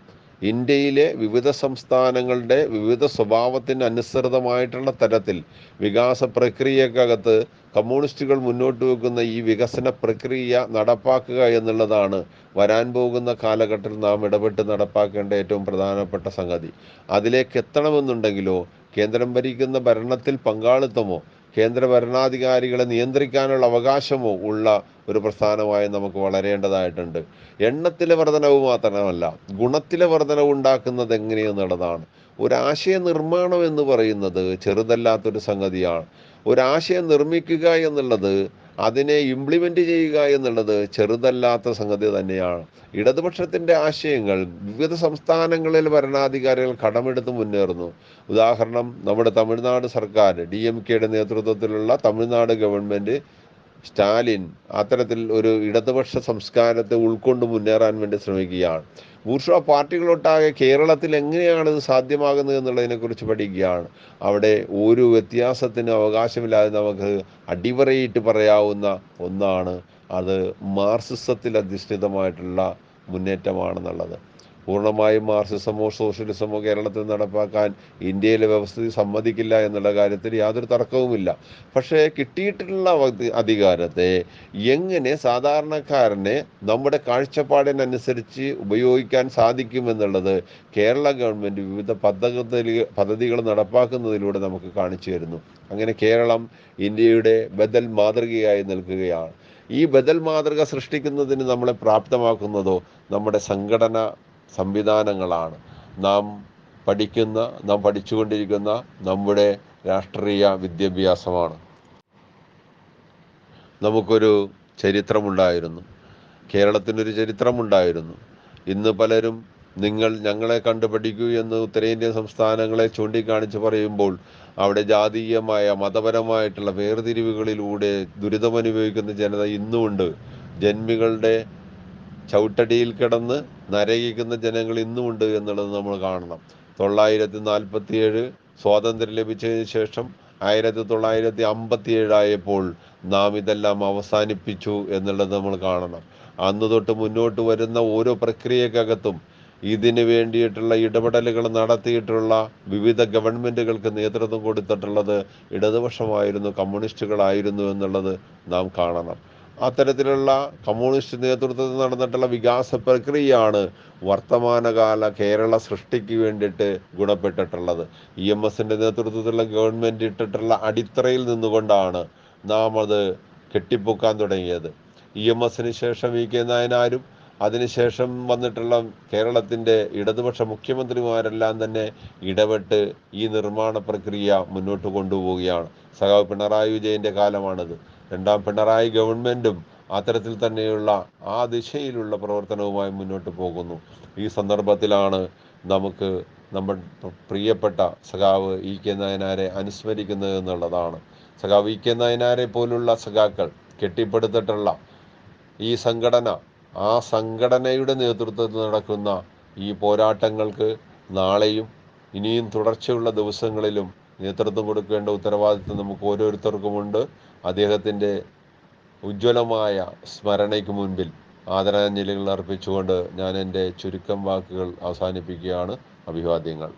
ഇന്ത്യയിലെ വിവിധ സംസ്ഥാനങ്ങളുടെ വിവിധ സ്വഭാവത്തിന് അനുസൃതമായിട്ടുള്ള തരത്തിൽ വികാസ പ്രക്രിയക്കകത്ത് കമ്മ്യൂണിസ്റ്റുകൾ മുന്നോട്ട് വെക്കുന്ന ഈ വികസന പ്രക്രിയ നടപ്പാക്കുക എന്നുള്ളതാണ് വരാൻ പോകുന്ന കാലഘട്ടത്തിൽ നാം ഇടപെട്ട് നടപ്പാക്കേണ്ട ഏറ്റവും പ്രധാനപ്പെട്ട സംഗതി. അതിലേക്ക് എത്തണമെന്നുണ്ടെങ്കിലോ കേന്ദ്രം ഭരിക്കുന്ന ഭരണത്തിൽ പങ്കാളിത്തമോ കേന്ദ്ര ഭരണാധികാരികളെ നിയന്ത്രിക്കാനുള്ള അവകാശമോ ഉള്ള ഒരു പ്രസ്ഥാനമായി നമുക്ക് വളരേണ്ടതായിട്ടുണ്ട്. എണ്ണത്തിലെ വർധനവ് മാത്രമല്ല, ഗുണത്തിലെ വർധനവ് ഉണ്ടാക്കുന്നത് എങ്ങനെയെന്നുള്ളതാണ്. ഒരാശയ നിർമ്മാണം എന്ന് പറയുന്നത് ചെറുതല്ലാത്തൊരു സംഗതിയാണ്. ഒരാശയം നിർമ്മിക്കുക എന്നുള്ളത് അതിനെ ഇംപ്ലിമെൻ്റ് ചെയ്യുക എന്നുള്ളത് ചെറുതല്ലാത്ത സംഗതി തന്നെയാണ്. ഇടതുപക്ഷത്തിൻ്റെ ആശയങ്ങൾ വിവിധ സംസ്ഥാനങ്ങളിൽ ഭരണാധികാരികൾ കടമെടുത്ത് മുന്നേറുന്നു. ഉദാഹരണം, നമ്മുടെ തമിഴ്നാട് സർക്കാർ, DMKയുടെ നേതൃത്വത്തിലുള്ള തമിഴ്നാട് ഗവൺമെൻറ്, സ്റ്റാലിൻ അത്തരത്തിൽ ഒരു ഇടതുപക്ഷ സംസ്കാരത്തെ ഉൾക്കൊണ്ട് മുന്നേറാൻ വേണ്ടി ശ്രമിക്കുകയാണ്. ബൂർഷ്വാ പാർട്ടികളൊട്ടാകെ കേരളത്തിൽ എങ്ങനെയാണ് ഇത് സാധ്യമാകുന്നത് എന്നുള്ളതിനെക്കുറിച്ച് പഠിക്കുകയാണ്. അവിടെ ഒരു വ്യത്യാസത്തിന് അവകാശമില്ലാതെ നമുക്ക് അടിവരയിട്ട് പറയാവുന്ന ഒന്നാണ്, അത് മാർക്സിസത്തിൽ അധിഷ്ഠിതമായിട്ടുള്ള മുന്നേറ്റമാണെന്നുള്ളത്. പൂർണ്ണമായും മാർക്സിസമോ സോഷ്യലിസമോ കേരളത്തിൽ നടപ്പാക്കാൻ ഇന്ത്യയിലെ വ്യവസ്ഥിതി സമ്മതിക്കില്ല എന്നുള്ള കാര്യത്തിൽ യാതൊരു തർക്കവുമില്ല. പക്ഷേ കിട്ടിയിട്ടുള്ള അധികാരത്തെ എങ്ങനെ സാധാരണക്കാരനെ നമ്മുടെ കാഴ്ചപ്പാടിനനുസരിച്ച് ഉപയോഗിക്കാൻ സാധിക്കുമെന്നുള്ളത് കേരള ഗവൺമെൻറ് വിവിധ പദ്ധതികൾ നടപ്പാക്കുന്നതിലൂടെ നമുക്ക് കാണിച്ചു തരുന്നു. അങ്ങനെ കേരളം ഇന്ത്യയുടെ ബദൽ മാതൃകയായി നിൽക്കുകയാണ്. ഈ ബദൽ മാതൃക സൃഷ്ടിക്കുന്നതിന് നമ്മളെ പ്രാപ്തമാക്കുന്നതോ നമ്മുടെ സംഘടന സംവിധാനങ്ങളാണ്. നാം പഠിച്ചുകൊണ്ടിരിക്കുന്ന നമ്മുടെ രാഷ്ട്രീയ വിദ്യാഭ്യാസമാണ്. നമുക്കൊരു ചരിത്രമുണ്ടായിരുന്നു, കേരളത്തിനൊരു ചരിത്രമുണ്ടായിരുന്നു. ഇന്ന് പലരും നിങ്ങൾ ഞങ്ങളെ കണ്ടു പഠിക്കൂ എന്ന് ഉത്തരേന്ത്യൻ സംസ്ഥാനങ്ങളെ ചൂണ്ടിക്കാണിച്ച് പറയുമ്പോൾ അവിടെ ജാതീയമായ മതപരമായിട്ടുള്ള വേർതിരിവുകളിലൂടെ ദുരിതമനുഭവിക്കുന്ന ജനത ഇന്നുമുണ്ട്. ജന്മികളുടെ ചവിട്ടടിയിൽ കിടന്ന് നരകിക്കുന്ന ജനങ്ങൾ ഇന്നുമുണ്ട് എന്നുള്ളത് നമ്മൾ കാണണം. 947 സ്വാതന്ത്ര്യം ലഭിച്ചതിന് ശേഷം 1957 ആയപ്പോൾ നാം ഇതെല്ലാം അവസാനിപ്പിച്ചു എന്നുള്ളത് നമ്മൾ കാണണം. അന്ന് തൊട്ട് മുന്നോട്ട് വരുന്ന ഓരോ പ്രക്രിയക്കകത്തും ഇതിന് വേണ്ടിയിട്ടുള്ള ഇടപെടലുകൾ നടത്തിയിട്ടുള്ള വിവിധ ഗവൺമെൻറ്റുകൾക്ക് നേതൃത്വം കൊടുത്തിട്ടുള്ളത് ഇടതുപക്ഷമായിരുന്നു, കമ്മ്യൂണിസ്റ്റുകളായിരുന്നു എന്നുള്ളത് നാം കാണണം. അത്തരത്തിലുള്ള കമ്മ്യൂണിസ്റ്റ് നേതൃത്വത്തിൽ നടന്നിട്ടുള്ള വികാസ പ്രക്രിയയാണ് വർത്തമാനകാല കേരള സൃഷ്ടിക്ക് വേണ്ടിയിട്ട് ഗുണപ്പെട്ടിട്ടുള്ളത്. EMSൻ്റെ നേതൃത്വത്തിലുള്ള ഗവൺമെൻറ് ഇട്ടിട്ടുള്ള അടിത്തറയിൽ നിന്നുകൊണ്ടാണ് നാം അത് കെട്ടിപ്പൊക്കാൻ തുടങ്ങിയത്. EMSന് ശേഷം VK നായനാരും അതിനുശേഷം വന്നിട്ടുള്ള കേരളത്തിൻ്റെ ഇടതുപക്ഷ മുഖ്യമന്ത്രിമാരെല്ലാം തന്നെ ഇടപെട്ട് ഈ നിർമ്മാണ പ്രക്രിയ മുന്നോട്ട് കൊണ്ടുപോവുകയാണ്. സഖാവ് പിണറായി വിജയൻ്റെ കാലമാണിത്. രണ്ടാം പിണറായി ഗവൺമെൻറ്റും അത്തരത്തിൽ തന്നെയുള്ള ആ ദിശയിലുള്ള പ്രവർത്തനവുമായി മുന്നോട്ട് പോകുന്നു. ഈ സന്ദർഭത്തിലാണ് നമുക്ക് നമ്മുടെ പ്രിയപ്പെട്ട സഖാവ് EK നായനാരെ അനുസ്മരിക്കുന്നത് എന്നുള്ളതാണ്. സഖാവ് EK നായനാരെ പോലുള്ള സഖാക്കൾ കെട്ടിപ്പടുത്തിട്ടുള്ള ഈ സംഘടന, ആ സംഘടനയുടെ നേതൃത്വത്തിൽ നടക്കുന്ന ഈ പോരാട്ടങ്ങൾക്ക് നാളെയും ഇനിയും തുടർച്ചയുള്ള ദിവസങ്ങളിലും നേതൃത്വം കൊടുക്കേണ്ട ഉത്തരവാദിത്വം നമുക്ക് ഓരോരുത്തർക്കുമുണ്ട്. അദ്ദേഹത്തിൻ്റെ ഉജ്ജ്വലമായ സ്മരണയ്ക്ക് മുൻപിൽ ആദരാഞ്ജലികൾ അർപ്പിച്ചുകൊണ്ട് ഞാൻ എൻ്റെ ചുരുക്കം വാക്കുകൾ അവസാനിപ്പിക്കുകയാണ്. അഭിവാദ്യങ്ങൾ.